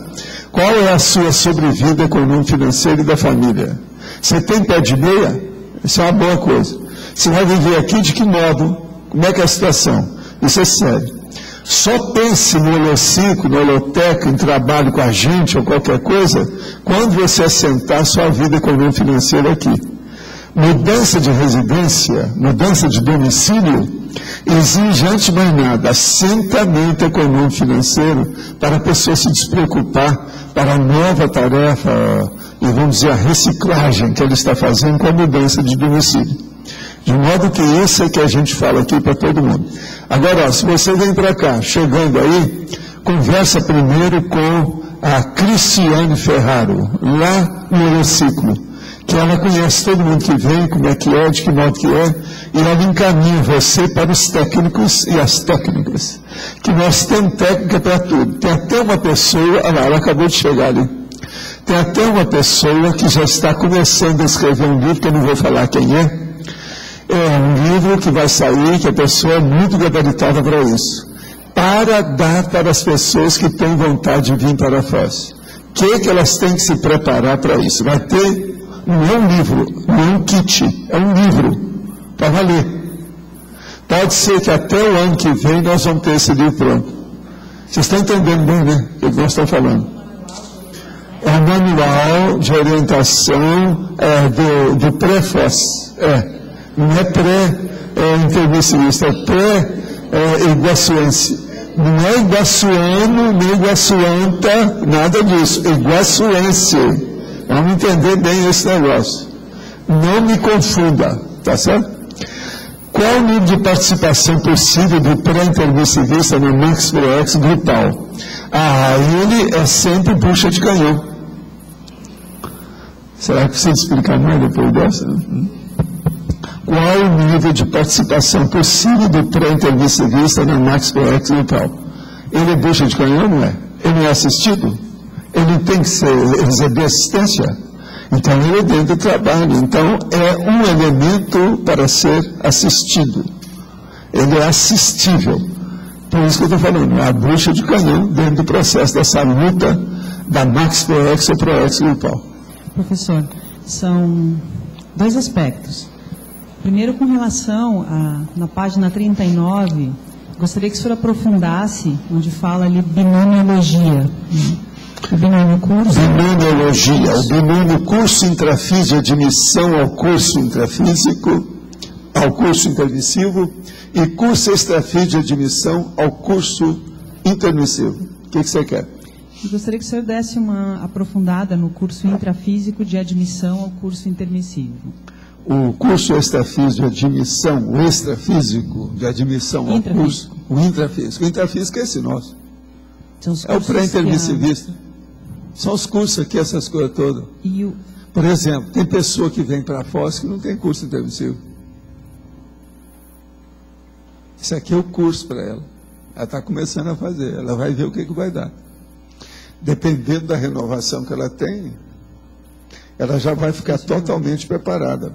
qual é a sua sobrevida econômica, financeira e da família? Você tem pé de meia? Isso é uma boa coisa. Você vai viver aqui de que modo? Como é que é a situação? Isso é sério. Só pense no Holocico, no Holoteca, em trabalho com a gente ou qualquer coisa, quando você assentar sua vida econômica e financeira aqui. Mudança de residência, mudança de domicílio, exige antes de mais nada assentamento econômico financeiro para a pessoa se despreocupar para a nova tarefa e vamos dizer a reciclagem que ele está fazendo com a mudança de domicílio. De modo que isso é que a gente fala aqui para todo mundo. Agora, se você vem para cá, chegando aí, conversa primeiro com a Cristiane Ferraro, lá no Eurociclo, que ela conhece todo mundo que vem, como é que é, de que modo que é, e ela encaminha você para os técnicos e as técnicas. Que nós temos técnica para tudo. Tem até uma pessoa, olha lá, ela acabou de chegar ali. Tem até uma pessoa que já está começando a escrever um livro, que eu não vou falar quem é. É um livro que vai sair, que a pessoa é muito gabaritada para isso. Para dar para as pessoas que têm vontade de vir para a Foz. O que elas têm que se preparar para isso? Vai ter. Não é um livro, não é um kit, é um livro, para valer. Pode ser que até o ano que vem nós vamos ter esse livro pronto. Vocês estão entendendo bem, né? O que nós estamos falando? É um manual de orientação do pré-FOS. Não é pré-intermissivista, é pré-iguaçuense. Não é iguaçuano, nem iguaçuanta, nada disso. Iguaçuense. Vamos entender bem esse negócio. Não me confunda, tá certo? Qual o nível de participação possível do pré-intermissivista no Max ProEx grupal? Ele é sempre bucha de canhão. Será que precisa explicar mais depois dessa? Qual o nível de participação possível do pré-intermissivista no Max ProEx grupal? Ele é bucha de canhão, não é? Ele não é assistido? Ele tem que receber assistência. Então, ele é dentro do trabalho. Então, é um elemento para ser assistido. Ele é assistível. Por isso que eu estou falando, a bucha de canhão dentro do processo dessa luta da Max ProEx ou ProEx grupal. Professor, são dois aspectos. Primeiro, com relação na página 39, gostaria que o senhor aprofundasse, onde fala ali binomiologia. O binômio curso. Binomiologia, o binômio curso intrafísico, admissão ao curso intrafísico, ao curso intermissivo e curso extrafísico de admissão ao curso intermissivo. O que você quer? Eu gostaria que o senhor desse uma aprofundada no curso intrafísico de admissão ao curso intermissivo. O curso extrafísico de admissão, o extrafísico de admissão ao curso, o intrafísico. O intrafísico é esse nosso. É o pré-intermissivista. São os cursos aqui, essas coisas todas. Por exemplo, tem pessoa que vem para a Foz que não tem curso intermissivo. Isso aqui é o curso para ela. Ela está começando a fazer, ela vai ver o que vai dar. Dependendo da renovação que ela tem, ela já vai ficar totalmente preparada.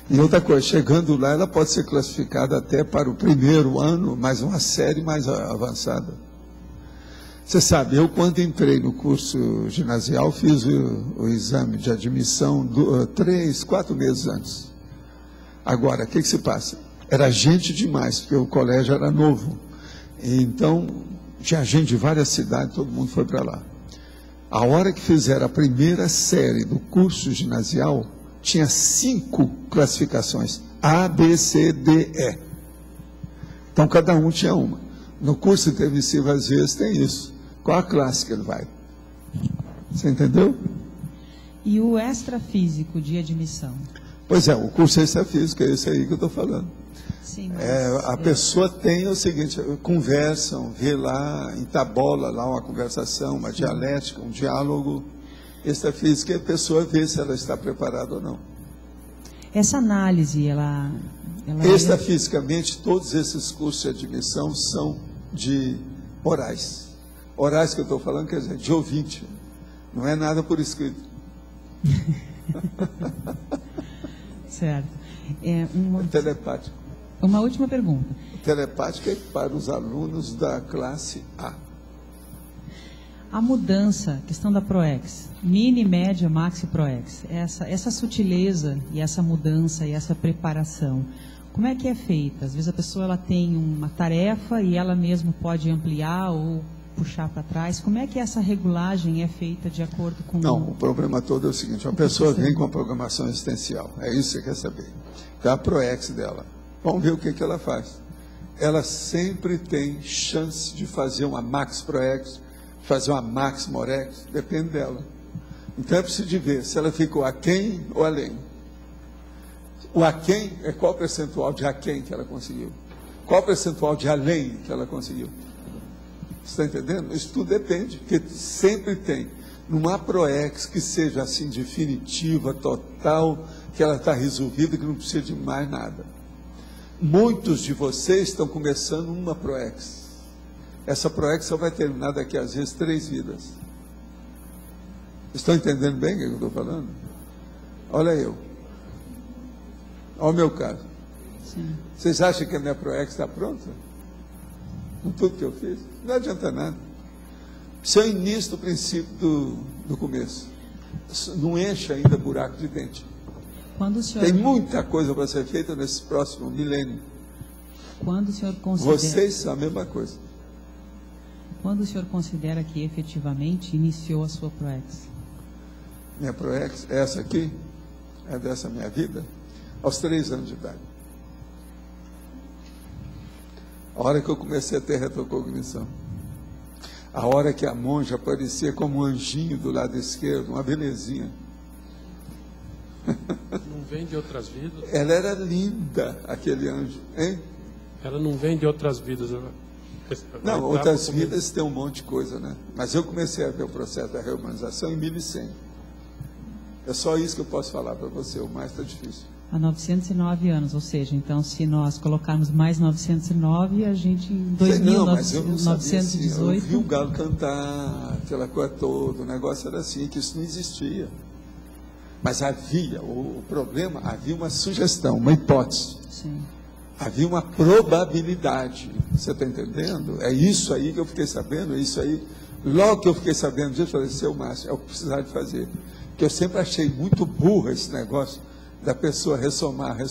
E outra coisa, chegando lá, ela pode ser classificada até para o primeiro ano, mas uma série mais avançada. Você sabe, eu quando entrei no curso ginasial, fiz o exame de admissão 3, 4 meses antes. Agora, o que se passa? Era gente demais, porque o colégio era novo. Então, tinha gente de várias cidades, todo mundo foi para lá. A hora que fizeram a primeira série do curso ginasial, tinha 5 classificações, A, B, C, D, E. Então, cada um tinha uma. No curso intermissivo, às vezes, tem isso. Qual a classe que ele vai? Você entendeu? E o extrafísico de admissão? Pois é, o curso extrafísico é esse aí que eu estou falando. Sim, a pessoa tem o seguinte, conversam, vê lá, entabola lá uma conversação, uma dialética, um diálogo. Extrafísico é a pessoa vê se ela está preparada ou não. Essa análise, ela Extrafisicamente, todos esses cursos de admissão são de orais. Orais que eu estou falando, quer dizer, de ouvinte. Não é nada por escrito. Certo. É telepático. Uma última pergunta. Telepático é para os alunos da classe A. A mudança, questão da ProEx, mini, média, maxi ProEx, essa sutileza e essa mudança e essa preparação, como é que é feita? Às vezes a pessoa ela tem uma tarefa e ela mesma pode ampliar ou puxar para trás. Como é que essa regulagem é feita de acordo com... Não, o problema todo é o seguinte, uma pessoa vem com a programação existencial, é isso que você quer saber. É a ProEx dela. Vamos ver o que ela faz. Ela sempre tem chance de fazer uma Max ProEx, fazer uma Max Morex, depende dela. Então é preciso de ver se ela ficou aquém ou além. O aquém é qual percentual de aquém que ela conseguiu? Qual percentual de além que ela conseguiu? Você está entendendo? Isso tudo depende, porque sempre tem. Não há ProEx que seja assim definitiva, total, que ela está resolvida, que não precisa de mais nada. Muitos de vocês estão começando uma ProEx. Essa ProEx só vai terminar daqui às vezes 3 vidas. Estão entendendo bem o que eu estou falando? Olha eu. Olha o meu caso. Sim. Vocês acham que a minha ProEx está pronta? Com tudo que eu fiz? Não adianta nada. Isso é o início do princípio do começo. Não enche ainda buraco de dente. Quando o senhor... Tem muita coisa para ser feita nesse próximo milênio. Quando o senhor considera... Vocês são a mesma coisa. Quando o senhor considera que efetivamente iniciou a sua ProEx? Minha ProEx, essa aqui, é dessa minha vida, aos 3 anos de idade. A hora que eu comecei a ter retrocognição. A hora que a monja aparecia como um anjinho do lado esquerdo, uma belezinha. Não vem de outras vidas? Ela era linda, aquele anjo, hein? Ela não vem de outras vidas, ela... Não, outras vidas tem um monte de coisa, né? Mas eu comecei a ver o processo da reumanização em 1100. É só isso que eu posso falar para você, o mais está difícil. Há 909 anos, ou seja, então se nós colocarmos mais 909, a gente em 918... Eu vi o galo cantar, aquela coisa toda, o negócio era assim, que isso não existia. Mas havia, o problema, havia uma sugestão, uma hipótese. Sim. Havia uma probabilidade, você está entendendo? É isso aí que eu fiquei sabendo, é isso aí. Logo que eu fiquei sabendo disso, eu falei, seu Márcio, é o que precisava de fazer. Porque eu sempre achei muito burro esse negócio da pessoa ressomar, e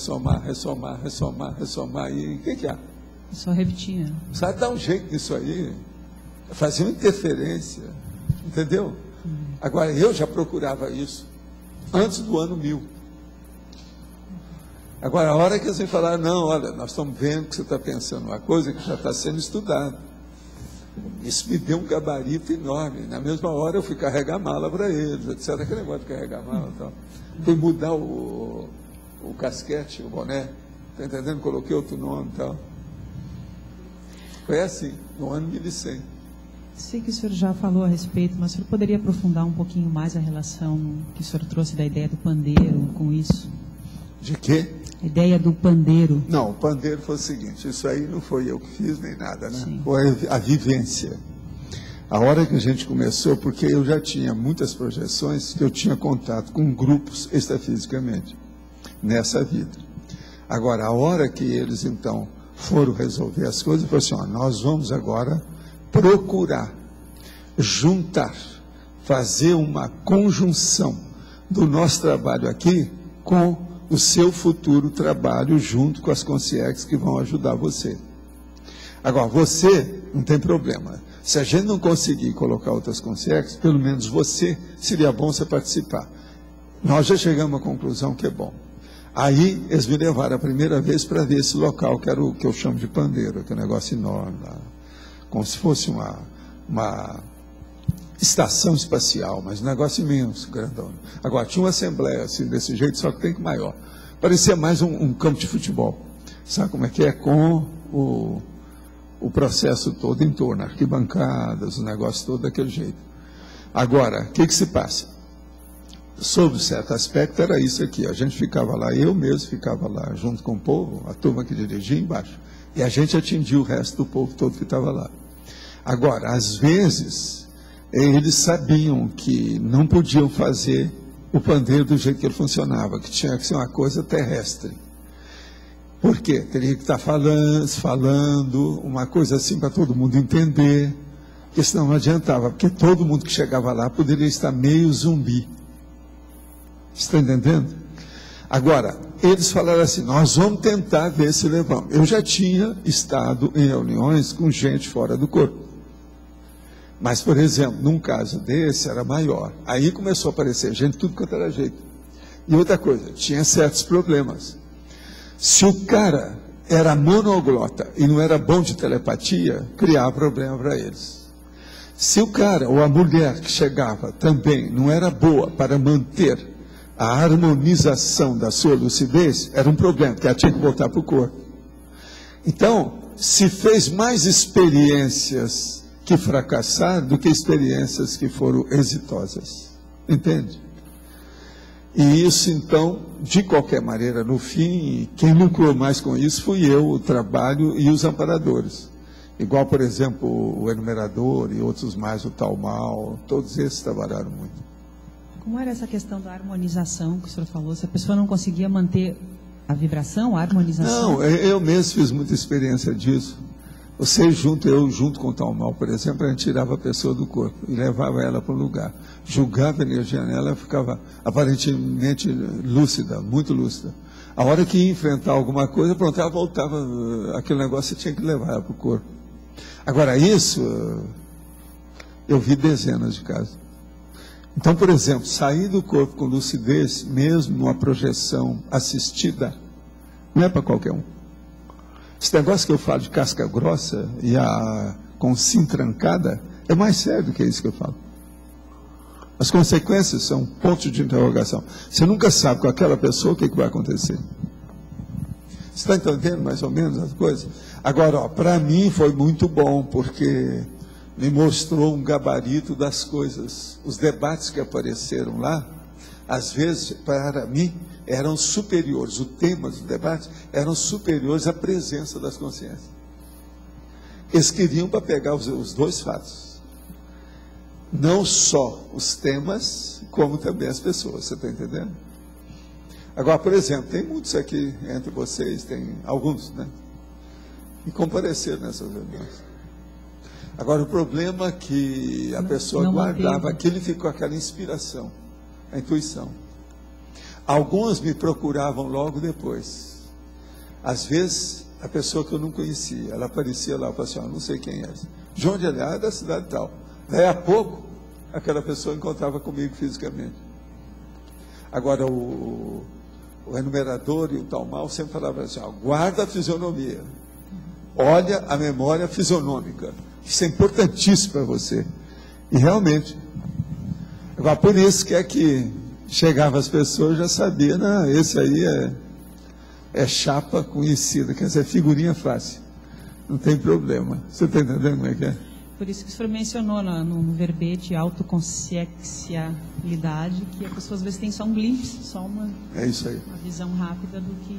o que é? Só repetia. Sabe dar um jeito nisso aí, fazer uma interferência, entendeu? Agora, eu já procurava isso antes do ano 1000. Agora, a hora que eles me falaram, não, olha, nós estamos vendo que você está pensando uma coisa que já está sendo estudada. Isso me deu um gabarito enorme. Na mesma hora eu fui carregar mala para eles. Eu disse, aquele negócio de carregar mala e tal. Fui mudar o casquete, o boné. Está entendendo? Coloquei outro nome e tal. Foi assim, no ano 1100. Sei que o senhor já falou a respeito, mas o senhor poderia aprofundar um pouquinho mais a relação que o senhor trouxe da ideia do pandeiro com isso? De quê? A ideia do pandeiro. Não, o pandeiro foi o seguinte, isso aí não foi eu que fiz nem nada, né? Sim. Foi a vivência. A hora que a gente começou, porque eu já tinha muitas projeções que eu tinha contato com grupos extrafisicamente nessa vida. Agora, a hora que eles, então, foram resolver as coisas, eu falei assim, ó, nós vamos agora procurar juntar, fazer uma conjunção do nosso trabalho aqui com o seu futuro trabalho junto com as concierges que vão ajudar você. Agora, você não tem problema. Se a gente não conseguir colocar outras concierges, pelo menos você, seria bom você participar. Nós já chegamos à conclusão que é bom. Aí, eles me levaram a primeira vez para ver esse local, que era o que eu chamo de pandeiro, que é um negócio enorme lá, como se fosse uma estação espacial, mas um negócio imenso, grandão. Agora, tinha uma assembleia assim, desse jeito, só que tem que maior. Parecia mais um campo de futebol. Sabe como é que é? Com o processo todo em torno, arquibancadas, o negócio todo daquele jeito. Agora, o que se passa? Sob certo aspecto, era isso aqui. A gente ficava lá, eu mesmo ficava lá, junto com o povo, a turma que dirigia embaixo. E a gente atingia o resto do povo todo que estava lá. Agora, às vezes, eles sabiam que não podiam fazer o pandeiro do jeito que ele funcionava, que tinha que ser uma coisa terrestre. Por quê? Teria que estar falando uma coisa assim para todo mundo entender, porque senão não adiantava, porque todo mundo que chegava lá poderia estar meio zumbi. Está entendendo? Agora, eles falaram assim, nós vamos tentar ver se levamos. Eu já tinha estado em reuniões com gente fora do corpo. Mas, por exemplo, num caso desse, era maior. Aí começou a aparecer gente, tudo quanto era jeito. E outra coisa, tinha certos problemas. Se o cara era monoglota e não era bom de telepatia, criava problema para eles. Se o cara ou a mulher que chegava também não era boa para manter a harmonização da sua lucidez, era um problema, porque ela tinha que voltar para o corpo. Então, se fez mais experiências que fracassaram do que experiências que foram exitosas. Entende? E isso, então, de qualquer maneira, no fim, quem lucrou mais com isso fui eu, o trabalho e os amparadores. Igual, por exemplo, o enumerador e outros mais, o Talmal, todos esses trabalharam muito. Como era essa questão da harmonização que o senhor falou? Se a pessoa não conseguia manter a vibração, a harmonização? Não, eu mesmo fiz muita experiência disso. Eu junto com o Talmal, por exemplo, a gente tirava a pessoa do corpo e levava ela para um lugar. Julgava a energia nela, ela ficava aparentemente lúcida, muito lúcida. A hora que ia enfrentar alguma coisa, pronto, ela voltava, aquele negócio você tinha que levar ela para o corpo. Agora, isso, eu vi dezenas de casos. Então, por exemplo, sair do corpo com lucidez, mesmo numa projeção assistida, não é para qualquer um. Esse negócio que eu falo de casca grossa e com sim trancada, é mais sério do que isso que eu falo. As consequências são pontos de interrogação. Você nunca sabe com aquela pessoa o que vai acontecer. Você está entendendo mais ou menos as coisas? Agora, para mim foi muito bom, porque me mostrou um gabarito das coisas. Os debates que apareceram lá, às vezes, para mim, eram superiores. O tema dos debates eram superiores à presença das consciências. Eles queriam para pegar os dois fatos. Não só os temas, como também as pessoas. Você está entendendo? Agora, por exemplo, tem muitos aqui entre vocês, tem alguns, né? E compareceram nessas reuniões. Agora, o problema é que a pessoa guardava aquilo e ficou aquela inspiração, a intuição. Alguns me procuravam logo depois. Às vezes, a pessoa que eu não conhecia, ela aparecia lá e falava assim, não sei quem é. De onde ele é? Da cidade tal. Daí a pouco, aquela pessoa encontrava comigo fisicamente. Agora, o o enumerador e o Talmal sempre falavam assim, ó, guarda a fisionomia, olha a memória fisionômica, isso é importantíssimo para você. E realmente, agora por isso que é que chegava as pessoas já sabia, não, esse aí é chapa conhecida, quer dizer, figurinha fácil, não tem problema. Você está entendendo como é que é? Por isso que o senhor mencionou no verbete autoconsciencialidade, que a pessoa às vezes tem só um glimpse, só uma visão rápida do que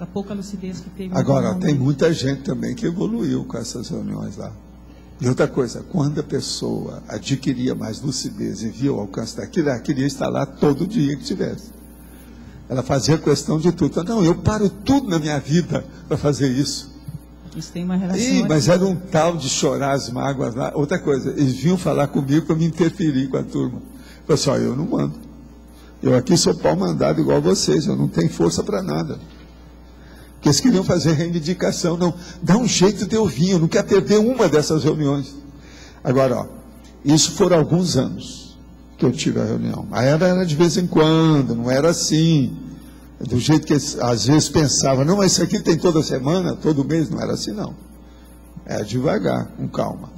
da pouca lucidez que teve. Agora, tem muita gente também que evoluiu com essas reuniões lá. E outra coisa, quando a pessoa adquiria mais lucidez e via o alcance daquilo, ela queria estar lá todo dia que tivesse. Ela fazia questão de tudo. Não, eu paro tudo na minha vida para fazer isso. Isso tem uma relação. Mas era um tal de chorar as mágoas lá. Outra coisa, eles vinham falar comigo para me interferir com a turma. Eu falei assim, ó, eu não mando. Eu aqui sou pau mandado igual vocês, eu não tenho força para nada. Porque eles queriam fazer reivindicação. Não, dá um jeito de eu vir, eu não quero perder uma dessas reuniões. Agora, ó, isso foram alguns anos que eu tive a reunião. Aí era de vez em quando, não era assim. Do jeito que eles, às vezes pensavam, não, mas isso aqui tem toda semana, todo mês, não era assim não. É devagar, com calma.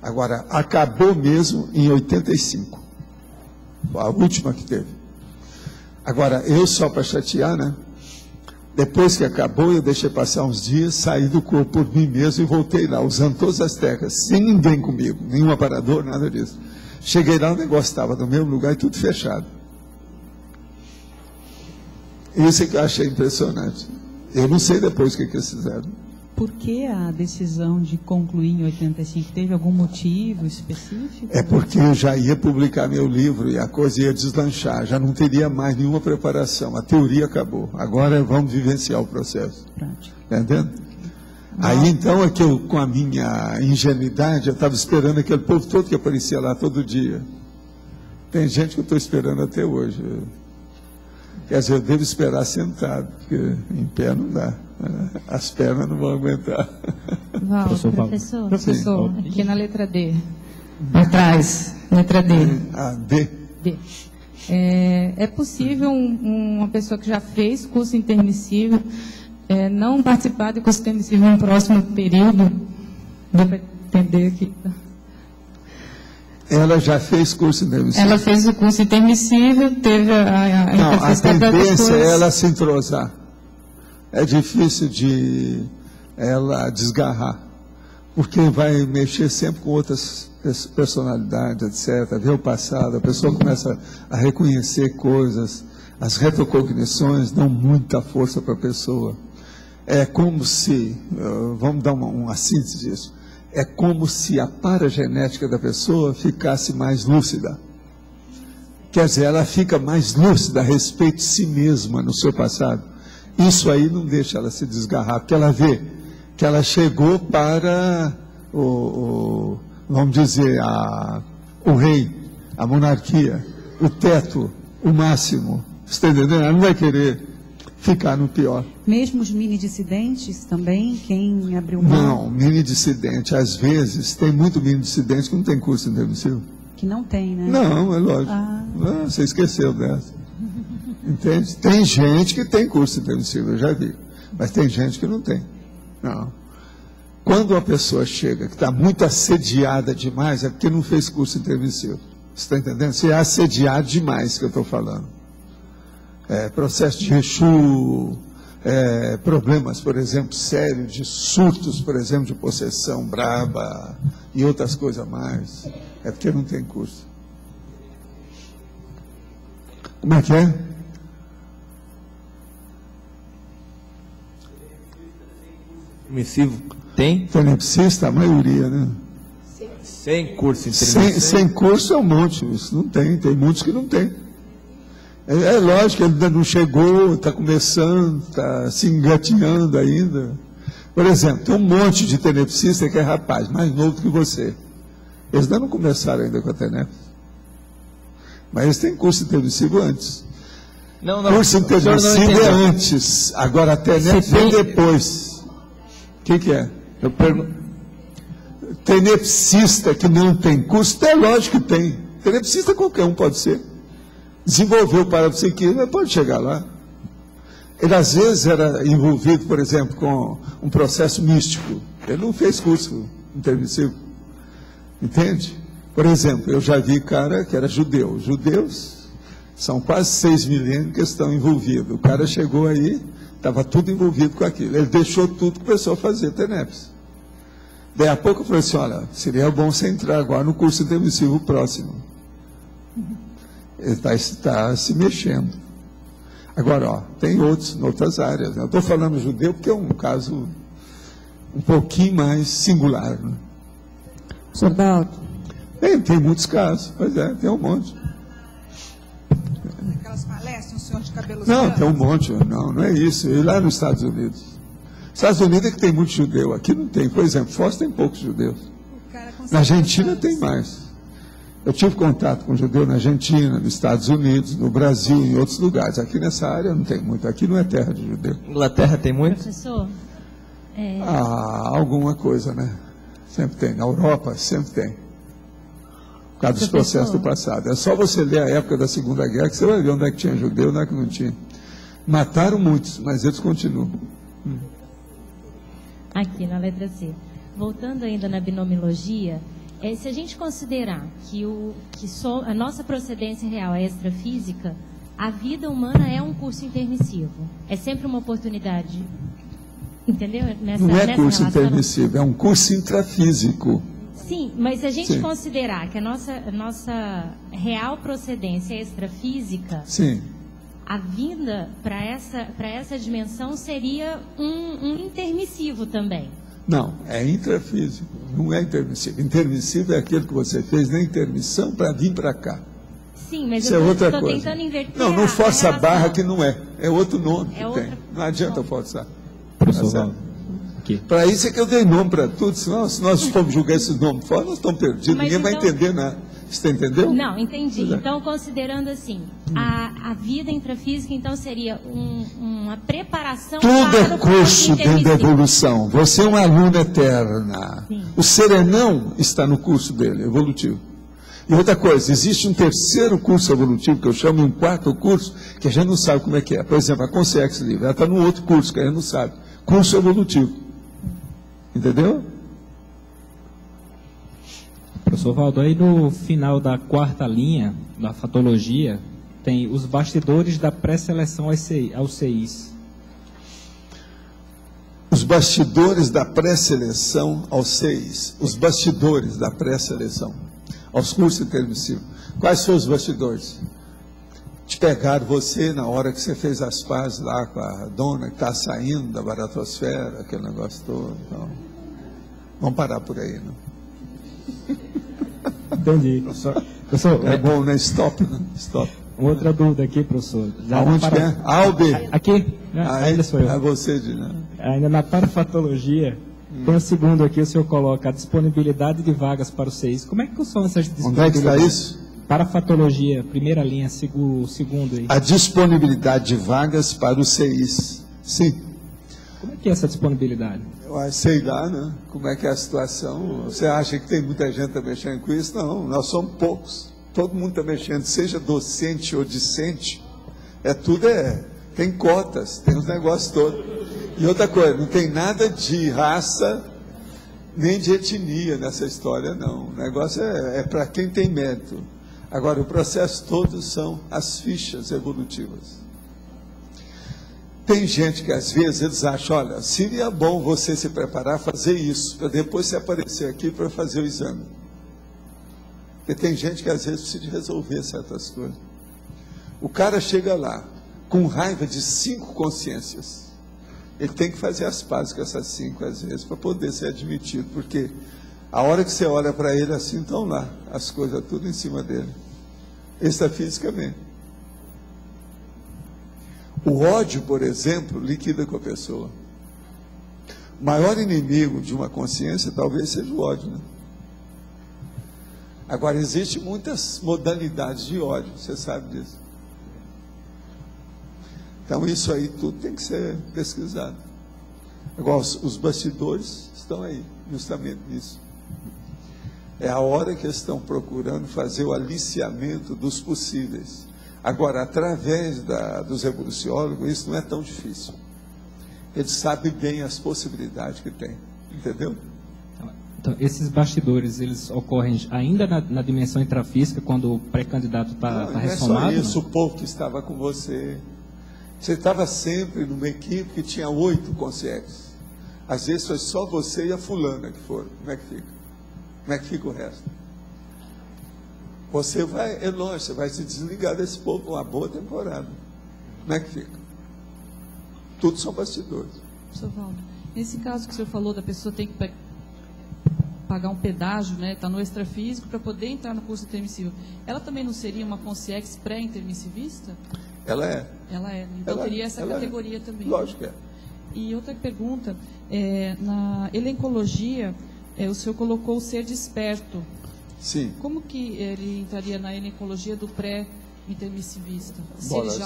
Agora, acabou mesmo em 85. A última que teve. Agora, eu só para chatear, né? Depois que acabou, eu deixei passar uns dias, saí do corpo por mim mesmo e voltei lá, usando todas as técnicas, sem ninguém comigo, nenhum aparador, nada disso. Cheguei lá, o negócio estava no mesmo lugar e tudo fechado. Isso é que eu achei impressionante. Eu não sei depois o que eles fizeram. Por que a decisão de concluir em 85? Teve algum motivo específico? É porque eu já ia publicar meu livro e a coisa ia deslanchar. Já não teria mais nenhuma preparação. A teoria acabou. Agora vamos vivenciar o processo. Prático. Entendendo? Aí então é que eu, com a minha ingenuidade, eu estava esperando aquele povo todo que aparecia lá todo dia. Tem gente que eu estou esperando até hoje. Quer dizer, eu devo esperar sentado, porque em pé não dá. As pernas não vão aguentar. Val, professor, aqui na letra D. Atrás, letra D. D. D. É possível uma pessoa que já fez curso intermissivo não participar do curso intermissivo em um próximo período? Deu para entender aqui. Ela já fez curso intermissivo? Ela fez o curso intermissivo, teve a tendência é ela se entrosar. É difícil de ela desgarrar, porque vai mexer sempre com outras personalidades, etc. Ver o passado, a pessoa começa a reconhecer coisas, as retrocognições dão muita força para a pessoa. É como se, vamos dar uma síntese disso, é como se a paragenética da pessoa ficasse mais lúcida. Quer dizer, ela fica mais lúcida a respeito de si mesma no seu passado. Isso aí não deixa ela se desgarrar, porque ela vê que ela chegou para vamos dizer, o rei, a monarquia, o teto, o máximo. Você está entendendo? Ela não vai querer ficar no pior. Mesmo os mini-dissidentes também, quem abriu mão? Não, mini-dissidente, às vezes, tem muito mini-dissidente que não tem curso intermissivo. Que não tem, né? Não, é lógico. Você esqueceu dessa. Entende? Tem gente que tem curso intermissivo, eu já vi. Mas tem gente que não tem. Não. Quando uma pessoa chega que está muito assediada demais, é porque não fez curso intermissivo. Você está entendendo? Você é assediado demais, que eu estou falando. Processo de Exu, problemas, por exemplo, sérios, de surtos, por exemplo, de possessão braba e outras coisas mais. É porque não tem curso. Como é que é? Intermissivo tem? Tenepsista, a maioria, né? Sem curso intermissivo. Sem curso é um monte, isso não tem muitos que não tem. É lógico que ele ainda não chegou, está começando, está se engatinhando ainda. Por exemplo, tem um monte de tenepsista que é rapaz, mais novo do que você. Eles ainda não começaram ainda com a tenepsis. Mas eles têm curso intermissivo antes. Não, curso intermissivo é antes, agora a tenepsis vem depois. O que é? Eu pergunto. Tenepsista que não tem curso, é lógico que tem. Tenepsista qualquer um pode ser. Desenvolveu o parapsiquismo, mas pode chegar lá. Ele às vezes era envolvido, por exemplo, com um processo místico. Ele não fez curso intermissivo. Entende? Por exemplo, eu já vi cara que era judeu. Judeus são quase 6 milênios que estão envolvidos. O cara chegou aí, estava tudo envolvido com aquilo. Ele deixou tudo e começou a fazer TENEPS. Daí a pouco eu falei assim, olha, seria bom você entrar agora no curso intermissivo próximo. Ele está se mexendo. Agora, ó, tem outros, em outras áreas. Né? Eu estou falando judeu porque é um caso um pouquinho mais singular. Né? Senhor Dalto. Tem muitos casos, pois é, tem um monte. Aquelas palestras, um senhor de cabelos Não, brancos. tem um monte, não é isso. E lá nos Estados Unidos. Estados Unidos é que tem muito judeu, aqui não tem. Por exemplo, Foz tem poucos judeus. Na Argentina tem mais. Eu tive contato com judeu na Argentina, nos Estados Unidos, no Brasil, em outros lugares. Aqui nessa área não tem muito. Aqui não é terra de judeu. Inglaterra tem muito? Professor? Alguma coisa, né? Sempre tem. Na Europa, sempre tem. Por causa dos processos do passado. É só você ler a época da Segunda Guerra que você vai ver onde é que tinha judeu, onde é que não tinha. Mataram muitos, mas eles continuam. Aqui na letra C. Voltando ainda na binomiologia, se a gente considerar que a nossa procedência real é extrafísica, a vida humana é um curso intermissivo. É sempre uma oportunidade. Entendeu? Não é curso intermissivo, é um curso intrafísico. Sim, mas se a gente considerar que a nossa real procedência é extrafísica, sim, a vinda para essa dimensão seria um intermissivo também. Não, é intrafísico, não é intermissivo. Intermissivo é aquele que você fez na intermissão para vir para cá. Sim, mas isso eu estou tentando inverter. Não força a barra que não é. É outro nome que tem. Não adianta forçar. Professor, para isso é que eu dei nome para tudo, senão se nós formos julgar esses nomes fora, nós estamos perdidos, ninguém vai entender nada. Você entendeu? Não, entendi. Então, considerando assim, a vida intrafísica, então, seria uma preparação tudo para é curso dentro da evolução. Você é uma aluna eterna. Sim. O serenão está no curso dele, evolutivo. E outra coisa, existe um terceiro curso evolutivo, que eu chamo de um quarto curso, que a gente não sabe como é que é. Por exemplo, a Consciência Livre, ela está num outro curso, que a gente não sabe. Curso evolutivo. Entendeu? Professor Valdo, aí no final da 4ª linha, da fatologia, tem os bastidores da pré-seleção aos CIs. Os bastidores da pré-seleção aos CIs. Os bastidores da pré-seleção aos cursos intermissivos. Quais são os bastidores? Te pegaram você na hora que você fez as pazes lá com a dona que está saindo da baratosfera, aquele negócio todo. Então, vamos parar por aí, não? Entendi. Professor, é bom, né? Stop, né? Stop. Outra dúvida aqui, professor. Aonde que é? A ou B? Aqui, ainda sou eu. É você, né? Ainda na parafatologia, tem o segundo aqui, o senhor coloca a disponibilidade de vagas para os CIs. Como é que são essas disponibilidades? Onde é que está isso? Parafatologia, primeira linha, segundo aí. A disponibilidade de vagas para os CIs. Sim. Como é que é essa disponibilidade? Sei lá, né? Como é que é a situação? Você acha que tem muita gente tá mexendo com isso? Não, nós somos poucos. Todo mundo está mexendo, seja docente ou discente. Tem cotas, tem os negócios todos. E outra coisa, não tem nada de raça, nem de etnia nessa história, não. O negócio é para quem tem mérito. Agora, o processo todo são as fichas evolutivas. Tem gente que às vezes eles acham, olha, seria bom você se preparar a fazer isso, para depois você aparecer aqui para fazer o exame. Porque tem gente que às vezes precisa resolver certas coisas. O cara chega lá com raiva de 5 consciências. Ele tem que fazer as pazes com essas 5 às vezes para poder ser admitido, porque a hora que você olha para ele assim, estão lá as coisas tudo em cima dele. Extrafisicamente. O ódio, por exemplo, liquida com a pessoa. O maior inimigo de uma consciência talvez seja o ódio, né? Agora, existem muitas modalidades de ódio, você sabe disso. Então, isso aí tudo tem que ser pesquisado. Agora, os bastidores estão aí, justamente nisso. É a hora que eles estão procurando fazer o aliciamento dos possíveis. Agora, através dos evoluciólogos, isso não é tão difícil. Eles sabem bem as possibilidades que tem, entendeu? Então, esses bastidores, eles ocorrem ainda na dimensão intrafísica, quando o pré-candidato está ressomado? Não é só isso, o povo que estava com você. Você estava sempre numa equipe que tinha 8 conscientes. Às vezes foi só você e a fulana que foram. Como é que fica? Como é que fica o resto? Você vai, é lógico, você vai se desligar desse povo uma boa temporada. Como é que fica? Tudo são bastidores. Professor Valdo, nesse caso que o senhor falou, da pessoa tem que pagar um pedágio, né? Está no extrafísico para poder entrar no curso intermissível. Ela também não seria uma consciex pré-intermissivista? Ela é. Ela é. Então teria essa categoria também. Lógico que é. E outra pergunta, na elencologia, o senhor colocou o ser desperto. Sim. Como que ele entraria na elencologia do pré-intermissivista?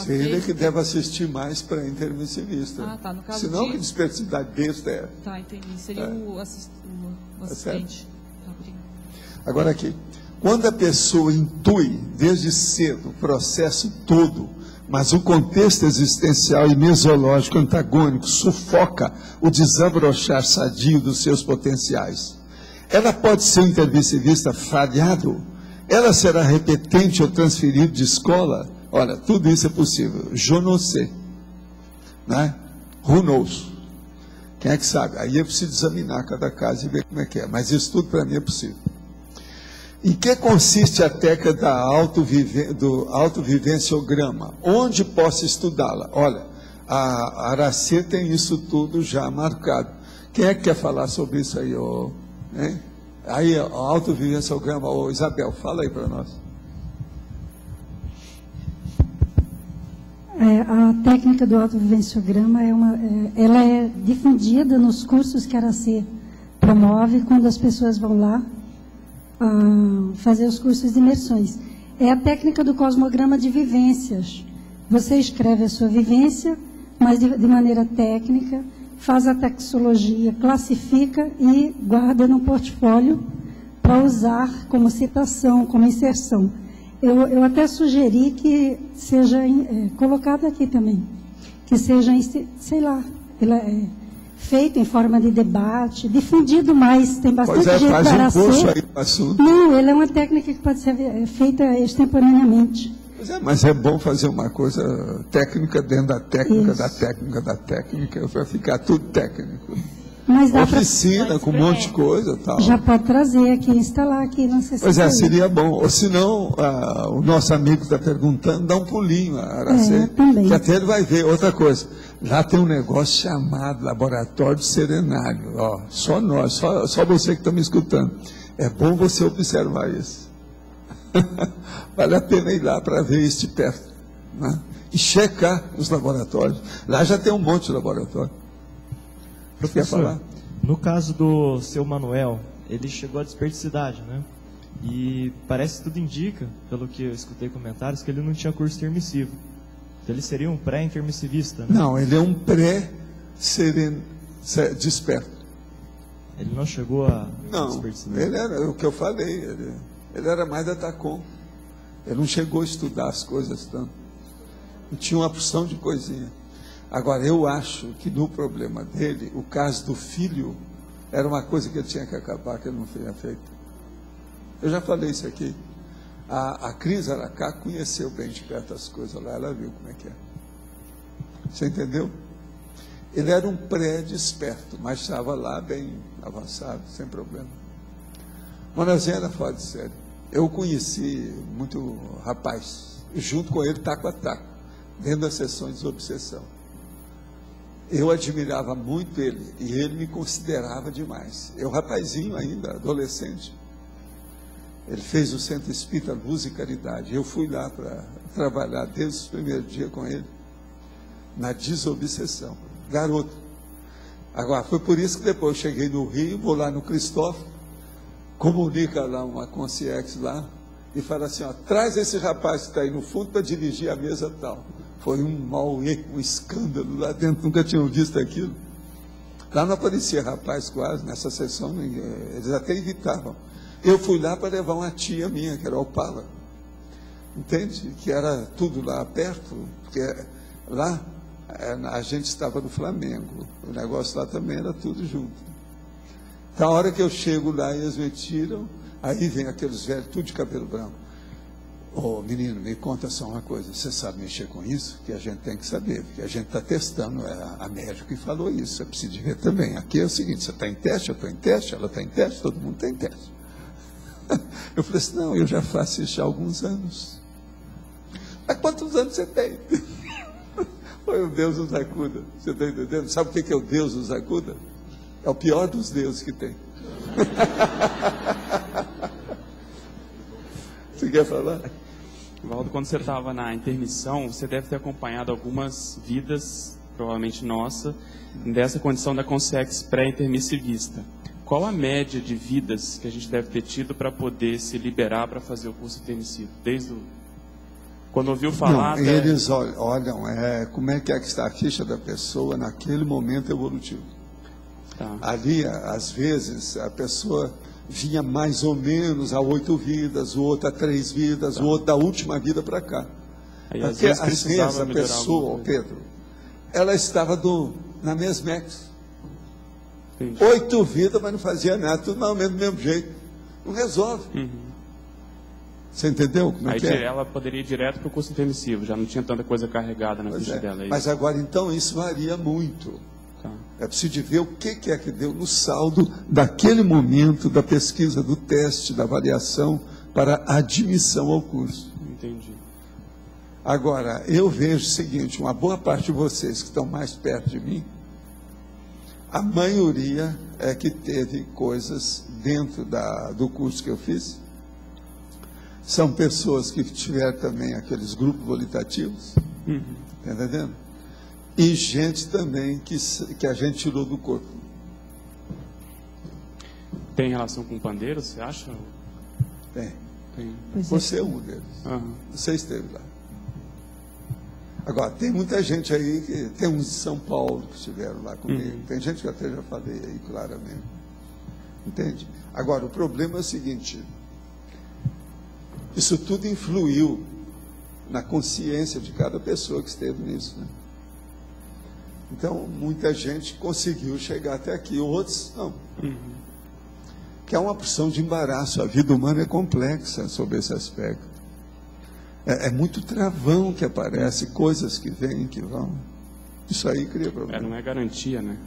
Ele que deve assistir mais pré-intermissivista. Ah, tá. No caso senão, que dispersidade besta é. Tá, entendi. Seria o assistente. Tá, agora aqui, quando a pessoa intui desde cedo o processo todo, mas o contexto existencial e mesológico antagônico sufoca o desabrochar sadio dos seus potenciais, ela pode ser um intermissivista falhado? Ela será repetente ou transferido de escola? Olha, tudo isso é possível. Je ne sais. Né? Who knows? Quem é que sabe? Aí eu preciso examinar cada caso e ver como é que é. Mas isso tudo para mim é possível. Em que consiste a técnica do autovivenciograma? Onde posso estudá-la? Olha, a Aracê tem isso tudo já marcado. Quem é que quer falar sobre isso aí? Hein? Aí, o autovivenciograma, Isabel, fala aí para nós. A técnica do autovivenciograma ela é difundida nos cursos que a Aracê promove quando as pessoas vão lá fazer os cursos de imersões. É a técnica do cosmograma de vivências. Você escreve a sua vivência, mas de maneira técnica, faz a taxologia, classifica e guarda no portfólio para usar como citação, como inserção. Eu até sugeri que seja colocado aqui também, que seja, sei lá, feito em forma de debate, difundido mais, tem bastante gente faz para um curso aí no assunto. Não, ele é uma técnica que pode ser feita extemporaneamente. Mas é bom fazer uma coisa técnica dentro da técnica, isso. da técnica, para ficar tudo técnico. Mas dá oficina com um monte de coisa tal. Já pode trazer aqui, instalar aqui, não sei se... Pois seria bom. Ou senão, o nosso amigo está perguntando, dá um pulinho, Aracê, também. Que até ele vai ver. Outra coisa, lá tem um negócio chamado Laboratório de Serenário. Só nós, só você que está me escutando. É bom você observar isso. Vale a pena ir lá para ver isso de perto, né? E checar os laboratórios. Lá já tem um monte de laboratório. Professor, quer falar? No caso do seu Manuel, ele chegou à desperticidade, né? E parece que tudo indica, pelo que eu escutei comentários, que ele não tinha curso intermissivo. Então ele seria um pré-intermissivista, né? Não, ele é um pré-desperto. Ele não chegou a Não, ele era o que eu falei, ele era mais da TACOM. Ele não chegou a estudar as coisas tanto. Ele tinha uma porção de coisinha. Agora, eu acho que no problema dele, o caso do filho, era uma coisa que ele tinha que acabar, que ele não tinha feito. Eu já falei isso aqui. A Cris Aracá conheceu bem de perto as coisas lá, ela viu como é que é. Você entendeu? Ele era um pré-desperto, mas estava lá bem avançado, sem problema. Manozinha era fora de série. Eu conheci muito rapaz, junto com ele, taco a taco, dentro das sessões de obsessão. Eu admirava muito ele, e ele me considerava demais. Eu, rapazinho ainda, adolescente. Ele fez o Centro Espírita Luz e Caridade. Eu fui lá para trabalhar desde o primeiro dia com ele, na desobsessão. Garoto. Agora, foi por isso que depois eu cheguei no Rio, vou lá no Cristóvão, comunica lá uma consciência lá, e fala assim, traz esse rapaz que está aí no fundo para dirigir a mesa tal. Foi um mauê, um escândalo lá dentro, nunca tinham visto aquilo. Lá não aparecia rapaz quase, nessa sessão, eles até evitavam. Eu fui lá para levar uma tia minha, que era Opala. entende? Que era tudo lá perto, porque lá a gente estava no Flamengo, o negócio lá também era tudo junto. Então, a hora que eu chego lá e eles me tiram, aí vem aqueles velhos, tudo de cabelo branco. Ô, menino, me conta só uma coisa, você sabe mexer com isso? Que a gente tem que saber, porque a gente está testando, a médica que falou isso, você precisa ver também. Aqui é o seguinte, você está em teste, eu estou em teste, ela está em teste, todo mundo está em teste. Eu falei assim, não, eu já faço isso há alguns anos. Mas quantos anos você tem? Foi o Deus nos acuda, você está entendendo? Sabe o que é o Deus nos acuda? É o pior dos deuses que tem. Você quer falar? Valdo, quando você estava na intermissão, você deve ter acompanhado algumas vidas, provavelmente nossa, dessa condição da consciência pré-intermissivista. Qual a média de vidas que a gente deve ter tido para poder se liberar para fazer o curso intermissivo? Desde quando ouviu falar... Não, eles olham como é que está a ficha da pessoa naquele momento evolutivo. Tá. Ali, às vezes, a pessoa vinha mais ou menos a 8 vidas, o outro a 3 vidas, o outro da última vida para cá. Aí, porque às vezes a pessoa, Pedro, ela estava na mesmex. 8 vidas, mas não fazia nada, tudo mais ou menos do mesmo jeito. Não resolve. Você entendeu como é que é? Ela poderia ir direto para o curso intermissivo, já não tinha tanta coisa carregada na ficha dela. Mas agora, então, isso varia muito. É preciso ver o que é que deu no saldo daquele momento da pesquisa, do teste, da avaliação para admissão ao curso. Entendi. Agora, eu vejo o seguinte, uma boa parte de vocês que estão mais perto de mim, a maioria é que teve coisas dentro do curso que eu fiz. São pessoas que tiveram também aqueles grupos volitativos, tá entendendo? E gente também que a gente tirou do corpo. Tem relação com o pandeiro, você acha? Tem. Você é um deles. Você esteve lá. Agora, tem muita gente aí, tem uns de São Paulo que estiveram lá comigo. Tem gente que eu até já falei aí claramente. Entende? Agora, o problema é o seguinte, isso tudo influiu na consciência de cada pessoa que esteve nisso, né? Então, muita gente conseguiu chegar até aqui, outros não. Que é uma porção de embaraço. A vida humana é complexa sobre esse aspecto. É muito travão que aparece, coisas que vêm e que vão. Isso aí cria problema. Não é garantia, né?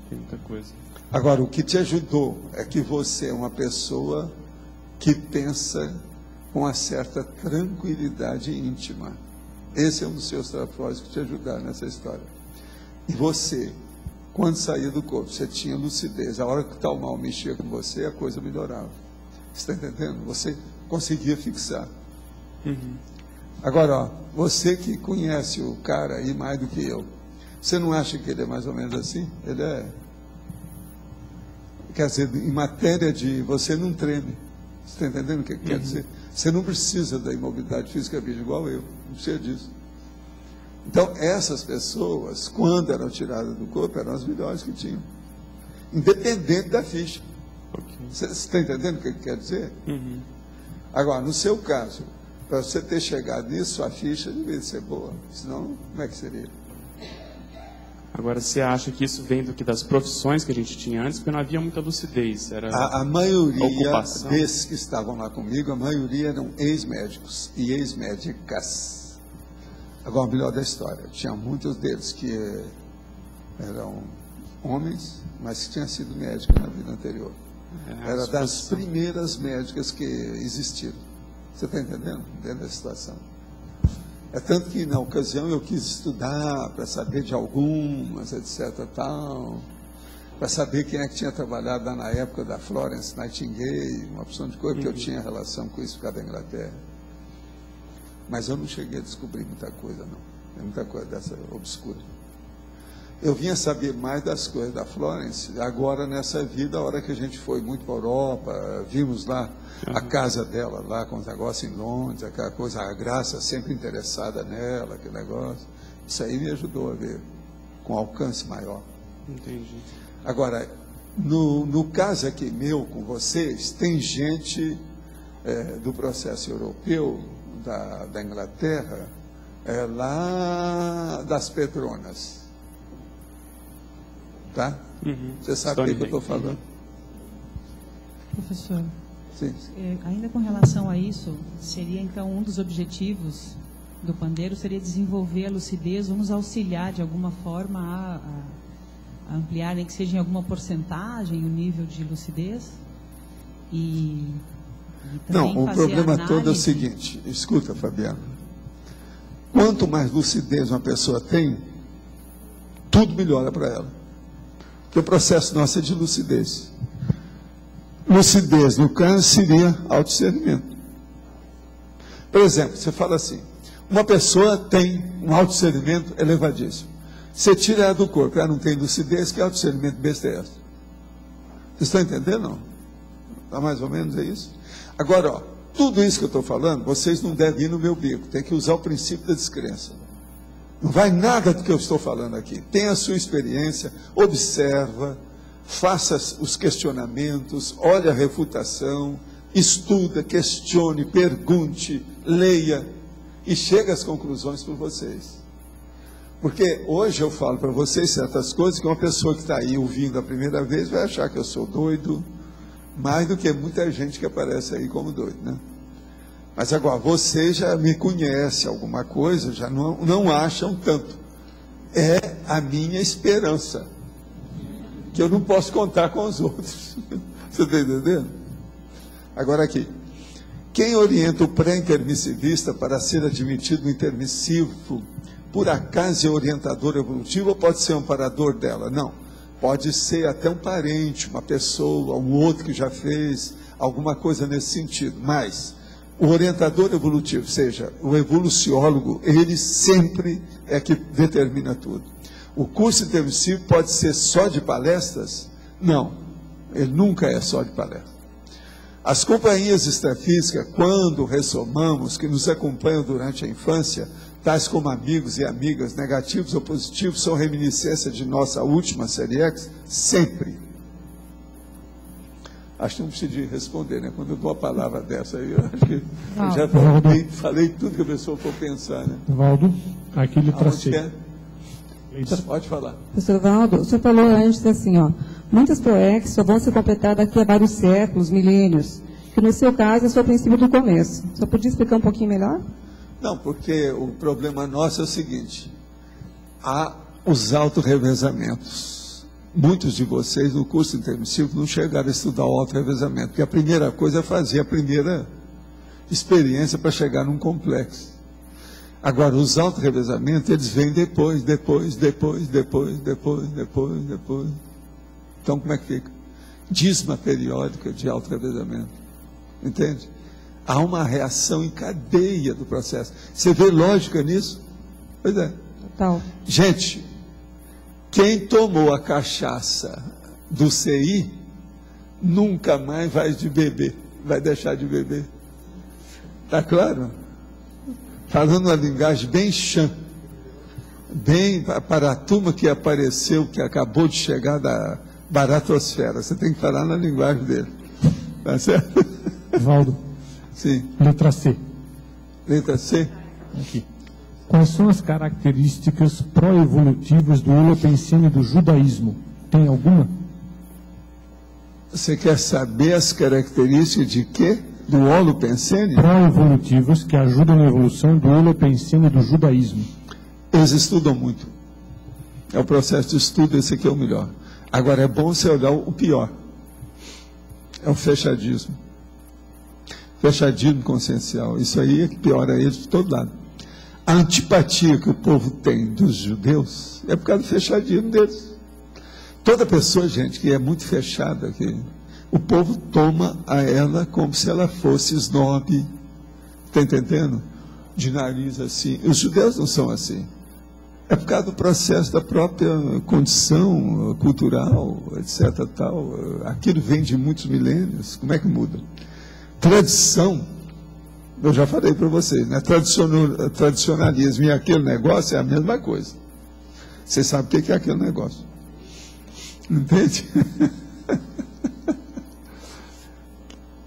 Tem muita coisa. Agora, o que te ajudou é que você é uma pessoa que pensa com uma certa tranquilidade íntima. Esse é um dos seus trapézios que te ajudaram nessa história. E você, quando saía do corpo, você tinha lucidez. A hora que o tal mal mexia com você, a coisa melhorava. Você está entendendo? Você conseguia fixar. Agora, você que conhece o cara aí mais do que eu, você não acha que ele é mais ou menos assim? Ele é... Quer dizer, em matéria de... Você não treme. Você está entendendo o que quer dizer? Você não precisa da imobilidade física igual eu. Não precisa disso. Então, essas pessoas, quando eram tiradas do corpo, eram as melhores que tinham. Independente da ficha. Você está entendendo o que quer dizer? Agora, no seu caso, para você ter chegado nisso, a ficha devia ser boa. Senão, como é que seria? Agora, você acha que isso vem das profissões que a gente tinha antes? Porque não havia muita lucidez. Era a maioria desses que estavam lá comigo, a maioria eram ex-médicos e ex-médicas. Agora, o melhor da história, tinha muitos deles que eram homens, mas que tinham sido médicos na vida anterior. Era das primeiras médicas que existiram. Você está entendendo? Dentro da situação. É tanto que, na ocasião, eu quis estudar para saber de algumas, etc. Para saber quem é que tinha trabalhado lá na época da Florence Nightingale, uma opção de coisa, porque eu tinha relação com isso por causa da Inglaterra. Mas eu não cheguei a descobrir muita coisa, não. Tem muita coisa dessa obscura. Eu vinha saber mais das coisas da Florence, agora nessa vida, a hora que a gente foi muito para a Europa, vimos lá a casa dela, lá com os negócios em Londres, aquela coisa, a Graça sempre interessada nela, aquele negócio. Isso aí me ajudou a ver, com alcance maior. Entendi. Agora, no caso aqui meu com vocês, tem gente do processo europeu, da Inglaterra, lá das Petronas. Tá? Você sabe o que eu estou falando? Professor, sim. Ainda com relação a isso, seria então um dos objetivos do pandeiro seria desenvolver a lucidez, ou nos auxiliar de alguma forma a ampliar, nem que seja em alguma porcentagem, o nível de lucidez? E também não, o problema todo é o seguinte, escuta, Fabiano, quanto mais lucidez uma pessoa tem, tudo melhora para ela. Porque o processo nosso é de lucidez. Lucidez, no caso, seria autodiscernimento. Por exemplo, você fala assim, uma pessoa tem um autodiscernimento elevadíssimo. Você tira ela do corpo, ela não tem lucidez, que autodiscernimento besta é essa? Vocês estão entendendo, não? Está mais ou menos é isso? Agora, ó, tudo isso que eu estou falando, vocês não devem ir no meu bico, tem que usar o princípio da descrença. Não vai nada do que eu estou falando aqui. Tenha a sua experiência, observa, faça os questionamentos, olhe a refutação, estuda, questione, pergunte, leia e chegue às conclusões por vocês. Porque hoje eu falo para vocês certas coisas que uma pessoa que está aí ouvindo a primeira vez vai achar que eu sou doido, mais do que muita gente que aparece aí como doido, né? Mas agora, você já me conhece alguma coisa, já não acham tanto. É a minha esperança, que eu não posso contar com os outros. Você está entendendo? Agora aqui, quem orienta o pré-intermissivista para ser admitido no intermissivo, por acaso é orientador evolutivo ou pode ser um amparador dela? Não. Pode ser até um parente, uma pessoa, um outro que já fez alguma coisa nesse sentido. Mas o orientador evolutivo, seja o evoluciólogo, ele sempre é que determina tudo. O curso intermissivo pode ser só de palestras? Não, ele nunca é só de palestras. As companhias extrafísicas, quando ressomamos, que nos acompanham durante a infância, tais como amigos e amigas, negativos ou positivos, são reminiscência de nossa última série X, sempre. Acho que não precisa responder, né? Quando eu dou uma palavra dessa aí, eu acho que eu já falei tudo que a pessoa for pensar, né? Valdo, aqui lhe tracei. Pode falar. Professor Valdo, o senhor falou antes assim, ó, muitas ProEx só vão ser completadas daqui a vários séculos, milênios, que no seu caso é só o princípio do começo. Só podia explicar um pouquinho melhor? Não, porque o problema nosso é o seguinte, há os autorrevezamentos. Muitos de vocês no curso intermissivo não chegaram a estudar o autorrevezamento, porque a primeira coisa é fazer a primeira experiência para chegar num complexo. Agora, os autorrevezamentos, eles vêm depois. Então, como é que fica? Dízima periódica de autorrevezamento. Entende? Há uma reação em cadeia do processo. Você vê lógica nisso? Pois é. Total. Gente, quem tomou a cachaça do CI, nunca mais vai deixar de beber. Está claro? Falando uma linguagem bem chã, bem para a turma que apareceu, que acabou de chegar da baratosfera. Você tem que falar na linguagem dele. Tá certo? Valdo. Sim. Letra C. Letra C? Aqui. Quais são as características pró-evolutivas do holopensene do judaísmo? Tem alguma? Você quer saber as características de quê? Do holopensene? Pró-evolutivas que ajudam na evolução do holopensene do judaísmo. Eles estudam muito. É o processo de estudo, esse aqui é o melhor. Agora, é bom você olhar o pior. É o fechadismo. Fechadismo consciencial. Isso aí é que piora eles de todo lado. A antipatia que o povo tem dos judeus é por causa do fechadismo deles. Toda pessoa, gente, que é muito fechada, que o povo toma a ela como se ela fosse snob, está entendendo? De nariz assim. Os judeus não são assim. É por causa do processo da própria condição cultural, etc. Tal. Aquilo vem de muitos milênios. Como é que muda? Tradição. Eu já falei para vocês, né? Tradicionalismo e aquele negócio é a mesma coisa. Você sabe o que é aquele negócio. Entende?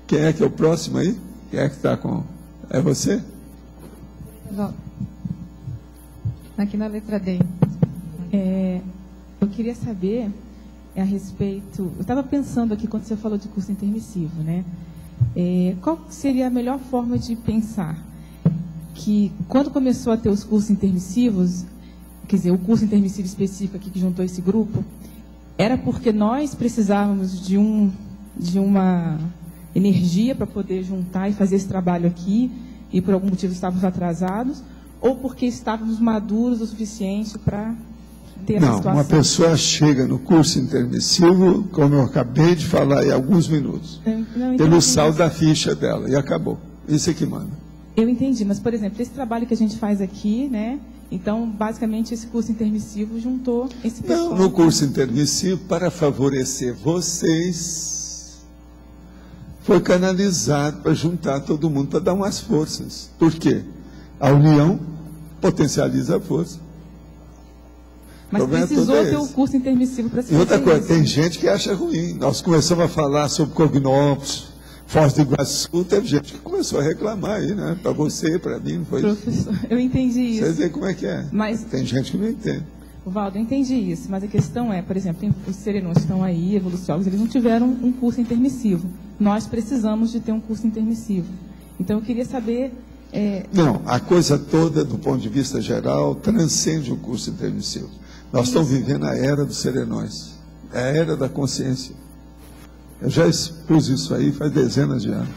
Quem é que é o próximo aí? Quem é que está com... É você? Aqui na letra D. Eu queria saber a respeito... Eu estava pensando aqui quando você falou de curso intermissivo, né? Qual seria a melhor forma de pensar? Que quando começou a ter os cursos intermissivos, quer dizer, o curso intermissivo específico aqui que juntou esse grupo, era porque nós precisávamos de uma energia para poder juntar e fazer esse trabalho aqui, e por algum motivo estávamos atrasados, ou porque estávamos maduros o suficiente para ter essa situação? Não, uma pessoa chega no curso intermissivo, como eu acabei de falar em alguns minutos, pelo saldo da ficha dela, e acabou. Isso é que manda. Eu entendi, mas, por exemplo, esse trabalho que a gente faz aqui, né? Então, basicamente, esse curso intermissivo juntou esse pessoal. Não, no curso intermissivo, para favorecer vocês, foi canalizado para juntar todo mundo, para dar umas forças. Por quê? A união potencializa a força. Mas precisou ter um curso intermissivo para se fazer. E outra coisa, isso. Tem gente que acha ruim. Nós começamos a falar sobre Cognópolis, Foz do Iguaçu, teve gente que começou a reclamar aí, né? Para você, para mim, não foi isso. Professor, eu entendi isso. Você vê como é que é. Mas, tem gente que não entende. Valdo, eu entendi isso, mas a questão é, por exemplo, os serenões que estão aí, evoluciólogos, eles não tiveram um curso intermissivo. Nós precisamos de ter um curso intermissivo. Então, eu queria saber... Não, a coisa toda, do ponto de vista geral, transcende o curso intermissivo. Nós estamos vivendo a era dos serenões, a era da consciência. Eu já expus isso aí faz dezenas de anos.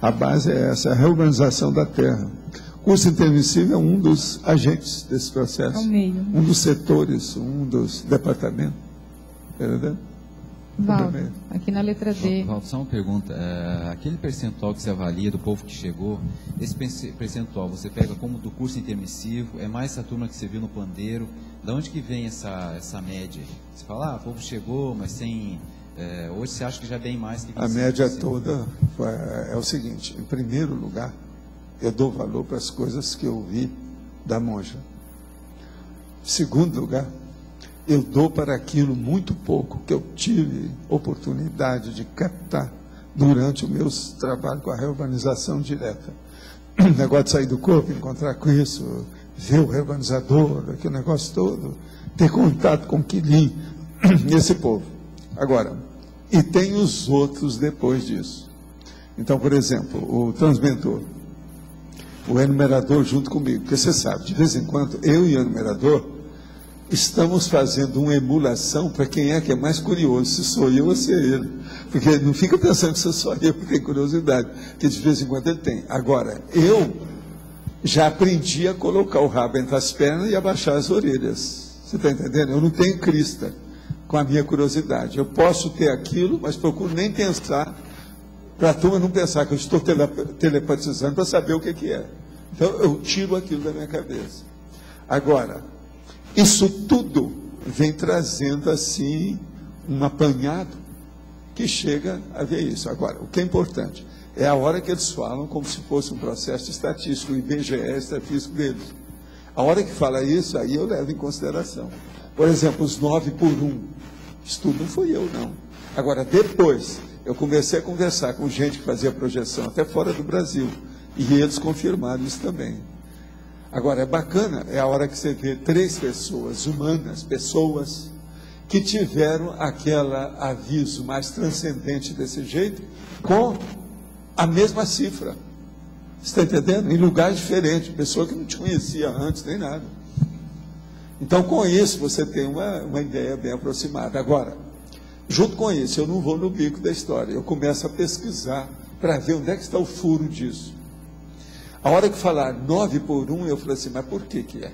A base é essa, a reorganização da Terra. O curso intermissivo é um dos agentes desse processo. É o meio. Um dos setores, um dos departamentos. Entendeu? Valdo, aqui na letra D. Valdo, só uma pergunta. Aquele percentual que você avalia do povo que chegou, esse percentual você pega como do curso intermissivo, é mais essa turma que você viu no pandeiro, de onde que vem essa média? Você fala, o povo chegou, mas sem... hoje você acha que já é bem mais que... A média toda é o seguinte, em primeiro lugar, eu dou valor para as coisas que eu vi da monja. Em segundo lugar, eu dou para aquilo muito pouco que eu tive oportunidade de captar durante o meu trabalho com a reorganização direta. O negócio de sair do corpo, encontrar com isso, ver o reorganizador, aquele negócio todo, ter contato com o Quilim, esse povo. Agora, e tem os outros depois disso. Então, por exemplo, o transmentor, o enumerador junto comigo, porque você sabe, de vez em quando, eu e o enumerador estamos fazendo uma emulação para quem é que é mais curioso, se sou eu ou se é ele. Porque não fica pensando que sou só eu que tem curiosidade, que de vez em quando ele tem. Agora, eu já aprendi a colocar o rabo entre as pernas e abaixar as orelhas. Você está entendendo? Eu não tenho crista com a minha curiosidade. Eu posso ter aquilo, mas procuro nem pensar, para a turma não pensar que eu estou telepatizando para saber o que é. Então, eu tiro aquilo da minha cabeça. Agora, isso tudo vem trazendo, assim, um apanhado que chega a ver isso. Agora, o que é importante é a hora que eles falam como se fosse um processo estatístico, o IBGE estatístico deles. A hora que fala isso, aí eu levo em consideração. Por exemplo, os 9 por 1. Isso tudo não fui eu, não. Agora, depois, eu comecei a conversar com gente que fazia projeção até fora do Brasil, e eles confirmaram isso também. Agora, é bacana, é a hora que você vê 3 pessoas humanas, pessoas que tiveram aquele aviso mais transcendente desse jeito, com a mesma cifra. Você está entendendo? Em lugares diferentes, pessoa que não te conhecia antes, nem nada. Então, com isso, você tem uma ideia bem aproximada. Agora, junto com isso, eu não vou no bico da história, eu começo a pesquisar para ver onde é que está o furo disso. A hora que falar 9 por 1, eu falei assim, mas por que é?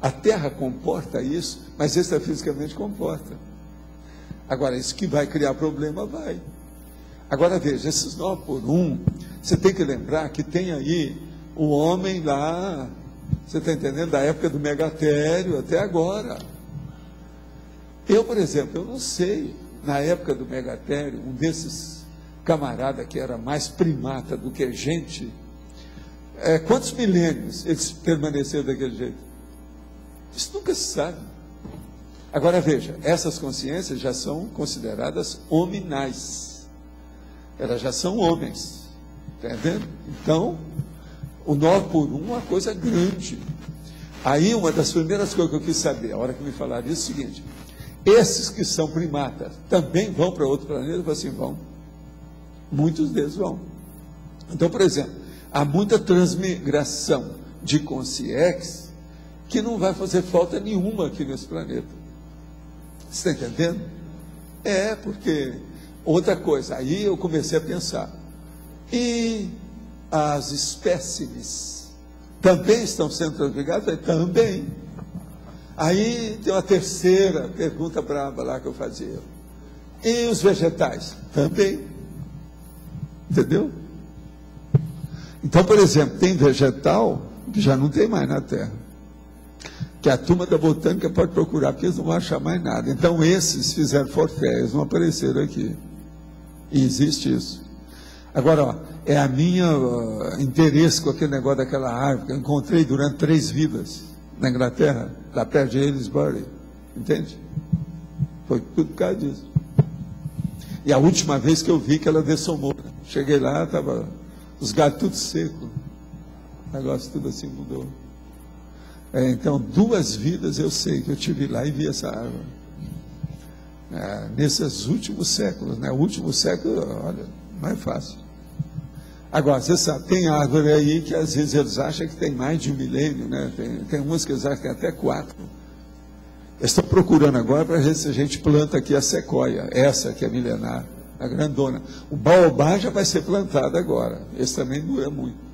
A Terra comporta isso, mas extrafisicamente comporta. Agora, isso que vai criar problema, vai. Agora, veja, esses 9 por 1, você tem que lembrar que tem aí o homem lá, você está entendendo, da época do Megatério até agora. Eu, por exemplo, eu não sei, na época do Megatério, um desses camarada que era mais primata do que gente, quantos milênios eles permaneceram daquele jeito? Isso nunca se sabe. Agora veja, essas consciências já são consideradas hominais. Elas já são homens. Está entendendo? Então, O nó por um é uma coisa grande. Aí, uma das primeiras coisas que eu quis saber, a hora que me falaram isso, é o seguinte: esses que são primatas também vão para outro planeta? Eu falei assim, vão. Muitos deles vão. Então, por exemplo, há muita transmigração de consciência que não vai fazer falta nenhuma aqui nesse planeta. Você está entendendo? Porque... Outra coisa, aí eu comecei a pensar, e as espécimes também estão sendo transmigradas? Também. Aí tem uma terceira pergunta brava lá que eu fazia. E os vegetais? Também. Entendeu? Então, por exemplo, tem vegetal que já não tem mais na Terra, que a turma da botânica pode procurar, porque eles não vão achar mais nada. Então, esses fizeram forfé, eles não apareceram aqui. E existe isso. Agora, é a minha interesse com aquele negócio daquela árvore que eu encontrei durante 3 vidas na Inglaterra, lá perto de Aylesbury. Entende? Foi tudo por causa disso. E a última vez que eu vi que ela dessomou, cheguei lá, estava os galhos tudo secos. O negócio tudo assim mudou. Então, 2 vidas eu sei que eu tive lá e vi essa árvore. Nesses últimos séculos, né? O último século, olha, mais fácil. Agora, você sabe, tem árvore aí que às vezes eles acham que tem mais de 1 milênio, né? Tem umas que eles acham que tem até 4. Eles estão procurando agora para ver se a gente planta aqui a sequoia, essa que é milenar, a grandona. O baobá já vai ser plantado agora, esse também dura muito.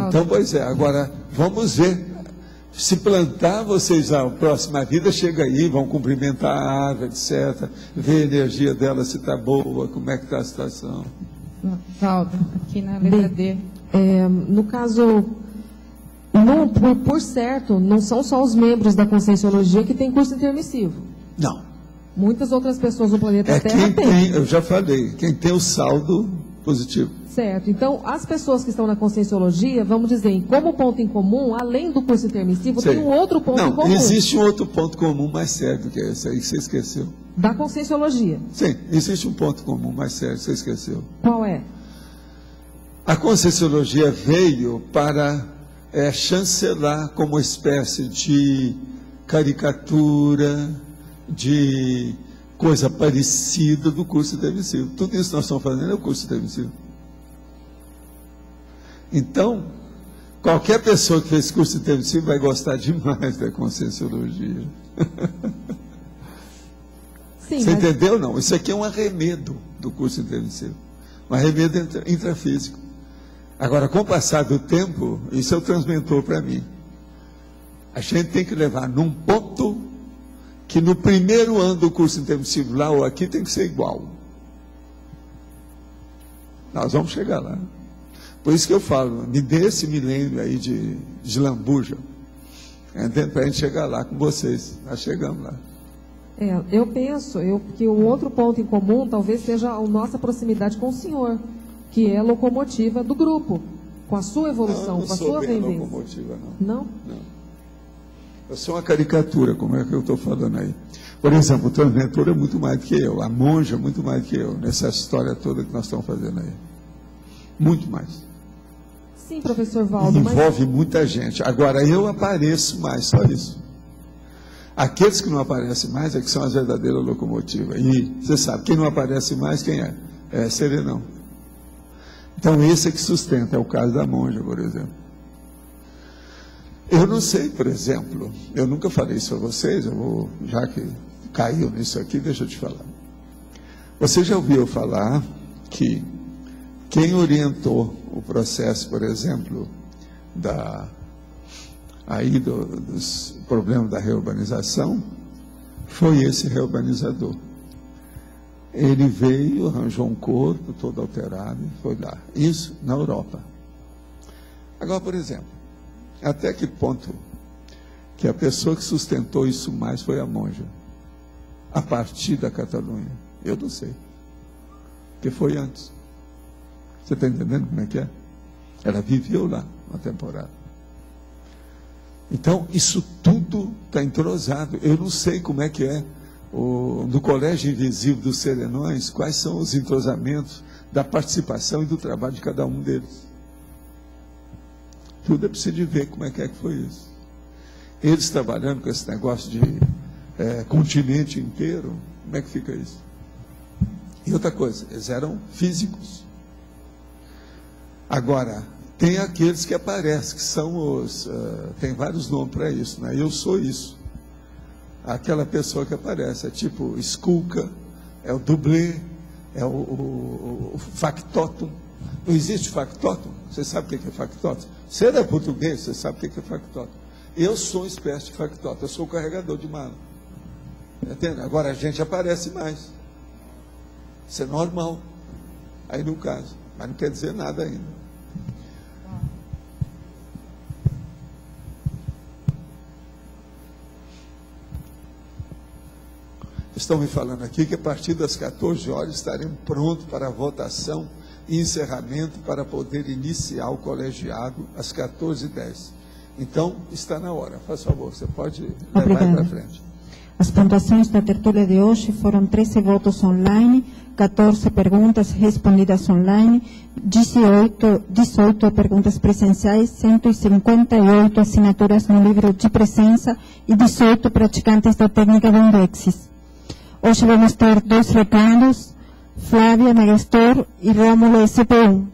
Então, pois é, agora vamos ver. Se plantar, vocês, a próxima vida chega aí, vão cumprimentar a árvore, etc. Ver a energia dela, se está boa, como é que está a situação. Valdo, aqui na letra D. No caso, por certo, não são só os membros da Conscienciologia que têm curso intermissivo. Não. Muitas outras pessoas no planeta Terra têm. Eu já falei, quem tem o saldo positivo. Certo. Então, as pessoas que estão na Conscienciologia, vamos dizer, como ponto em comum, além do curso intermissivo, tem um outro ponto em comum. Não, existe um outro ponto comum mais sério do que esse aí que você esqueceu. Da Conscienciologia. Sim, existe um ponto comum mais sério que você esqueceu. Qual é? A Conscienciologia veio para chancelar como espécie de caricatura, de coisa parecida do curso intermissivo. Tudo isso que nós estamos fazendo é o curso intermissivo. Então, qualquer pessoa que fez curso intermissivo vai gostar demais da Conscienciologia. Sim, você entendeu? Não, isso aqui é um arremedo do curso intermissivo, um arremedo intrafísico. Agora, com o passar do tempo, isso é o transmentor para mim. A gente tem que levar num ponto que no primeiro ano do curso intermissivo lá ou aqui tem que ser igual. Nós vamos chegar lá. Por isso que eu falo, me dê esse milênio aí de lambuja, para a gente chegar lá com vocês. Nós chegamos lá. Eu penso que o outro ponto em comum talvez seja a nossa proximidade com o senhor, que é a locomotiva do grupo, com a sua evolução, com a sua vivência. Locomotiva, não. Não. Eu sou uma caricatura, como é que eu estou falando aí. Por exemplo, o transmentor é muito mais do que eu, a monja é muito mais do que eu, nessa história toda que nós estamos fazendo aí. Muito mais. Sim, professor Valdo. Envolve muita gente. Agora, eu apareço mais, só isso. Aqueles que não aparecem mais é que são as verdadeiras locomotivas. E você sabe, quem não aparece mais, quem é? É serenão. Então, esse é que sustenta, é o caso da monja, por exemplo. Eu não sei, por exemplo, eu nunca falei isso a vocês, já que caiu nisso aqui, deixa eu te falar. Você já ouviu falar que quem orientou o processo, por exemplo, dos problemas da reurbanização, foi esse reurbanizador. Ele veio, arranjou um corpo todo alterado e foi lá. Isso na Europa. Agora, por exemplo, até que ponto que a pessoa que sustentou isso mais foi a monja? A partir da Catalunha? Eu não sei. Porque foi antes. Você está entendendo como é que é? Ela viveu lá uma temporada. Então, isso tudo está entrosado. Eu não sei como é que é. No Colégio Invisível dos Serenões, quais são os entrosamentos da participação e do trabalho de cada um deles. tudo é preciso de ver como é que foi isso. Eles trabalhando com esse negócio de continente inteiro, como é que fica isso? E outra coisa, eles eram físicos. Agora, tem aqueles que aparecem, que são os... tem vários nomes para isso, né? Eu sou isso. Aquela pessoa que aparece, é tipo Skulka, é o dublê, é o factotum. Não existe factotum? Você sabe o que é factotum? Você é português, você sabe o que é factotum. Eu sou uma espécie de factotum, eu sou o carregador de mala. Entende? Agora a gente aparece mais. Isso é normal. Aí no caso, mas não quer dizer nada ainda. Estão me falando aqui que a partir das 14 horas estaremos prontos para a votação e encerramento para poder iniciar o colegiado às 14h10. Então, está na hora. Faz favor, você pode levar para frente. As pontuações da tertúlia de hoje foram 13 votos online, 14 perguntas respondidas online, 18 perguntas presenciais, 158 assinaturas no livro de presença e 18 praticantes da técnica do Indexis. Hoje vamos ter 2 recados, Flávia Megastor e Rômulo SP1.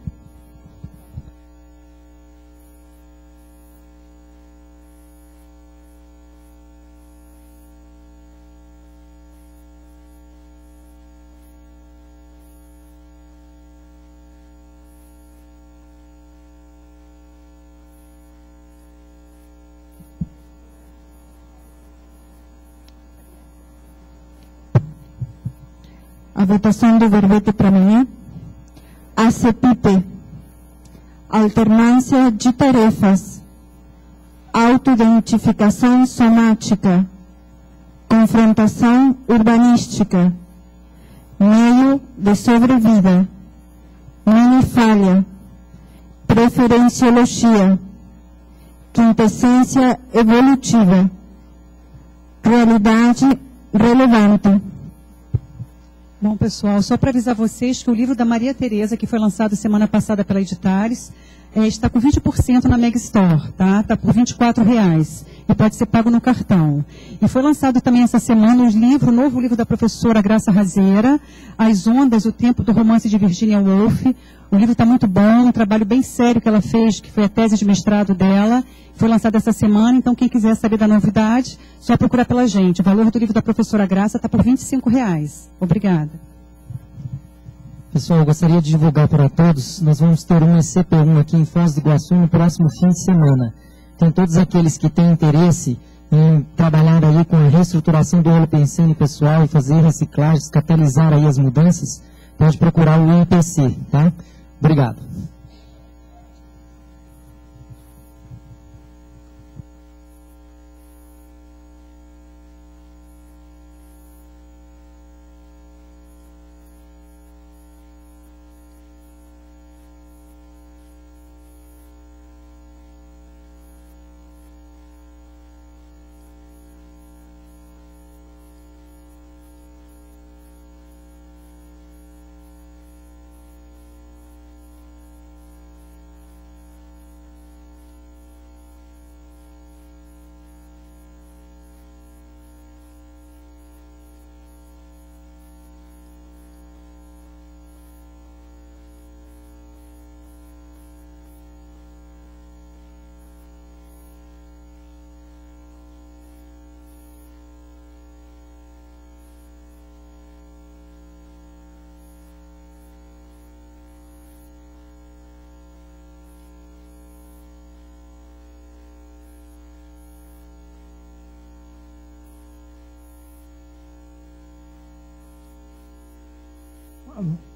A votação do verbete para amanhã. ACPIP. Alternância de tarefas. Autoidentificação somática. Confrontação urbanística. Meio de sobrevida. Minifalha. Preferenciologia. Quintessência evolutiva. Realidade relevante. Bom, pessoal, só para avisar vocês que o livro da Maria Tereza, que foi lançado semana passada pela Editares, está com 20% na Mega Store, tá? Está por R$24 e pode ser pago no cartão. E foi lançado também essa semana o novo livro da professora Graça Razeira, As Ondas, o Tempo do Romance de Virginia Woolf. O livro está muito bom, um trabalho bem sério que ela fez, que foi a tese de mestrado dela. Foi lançado essa semana, então quem quiser saber da novidade, só procurar pela gente. O valor do livro da professora Graça está por R$25. Obrigada. Pessoal, eu gostaria de divulgar para todos, nós vamos ter um ECP1 aqui em Foz do Iguaçu no próximo fim de semana. Então, todos aqueles que têm interesse em trabalhar aí com a reestruturação do holopensene pessoal e fazer reciclagens, catalisar aí as mudanças, pode procurar o IPC, tá? Obrigado. Alô.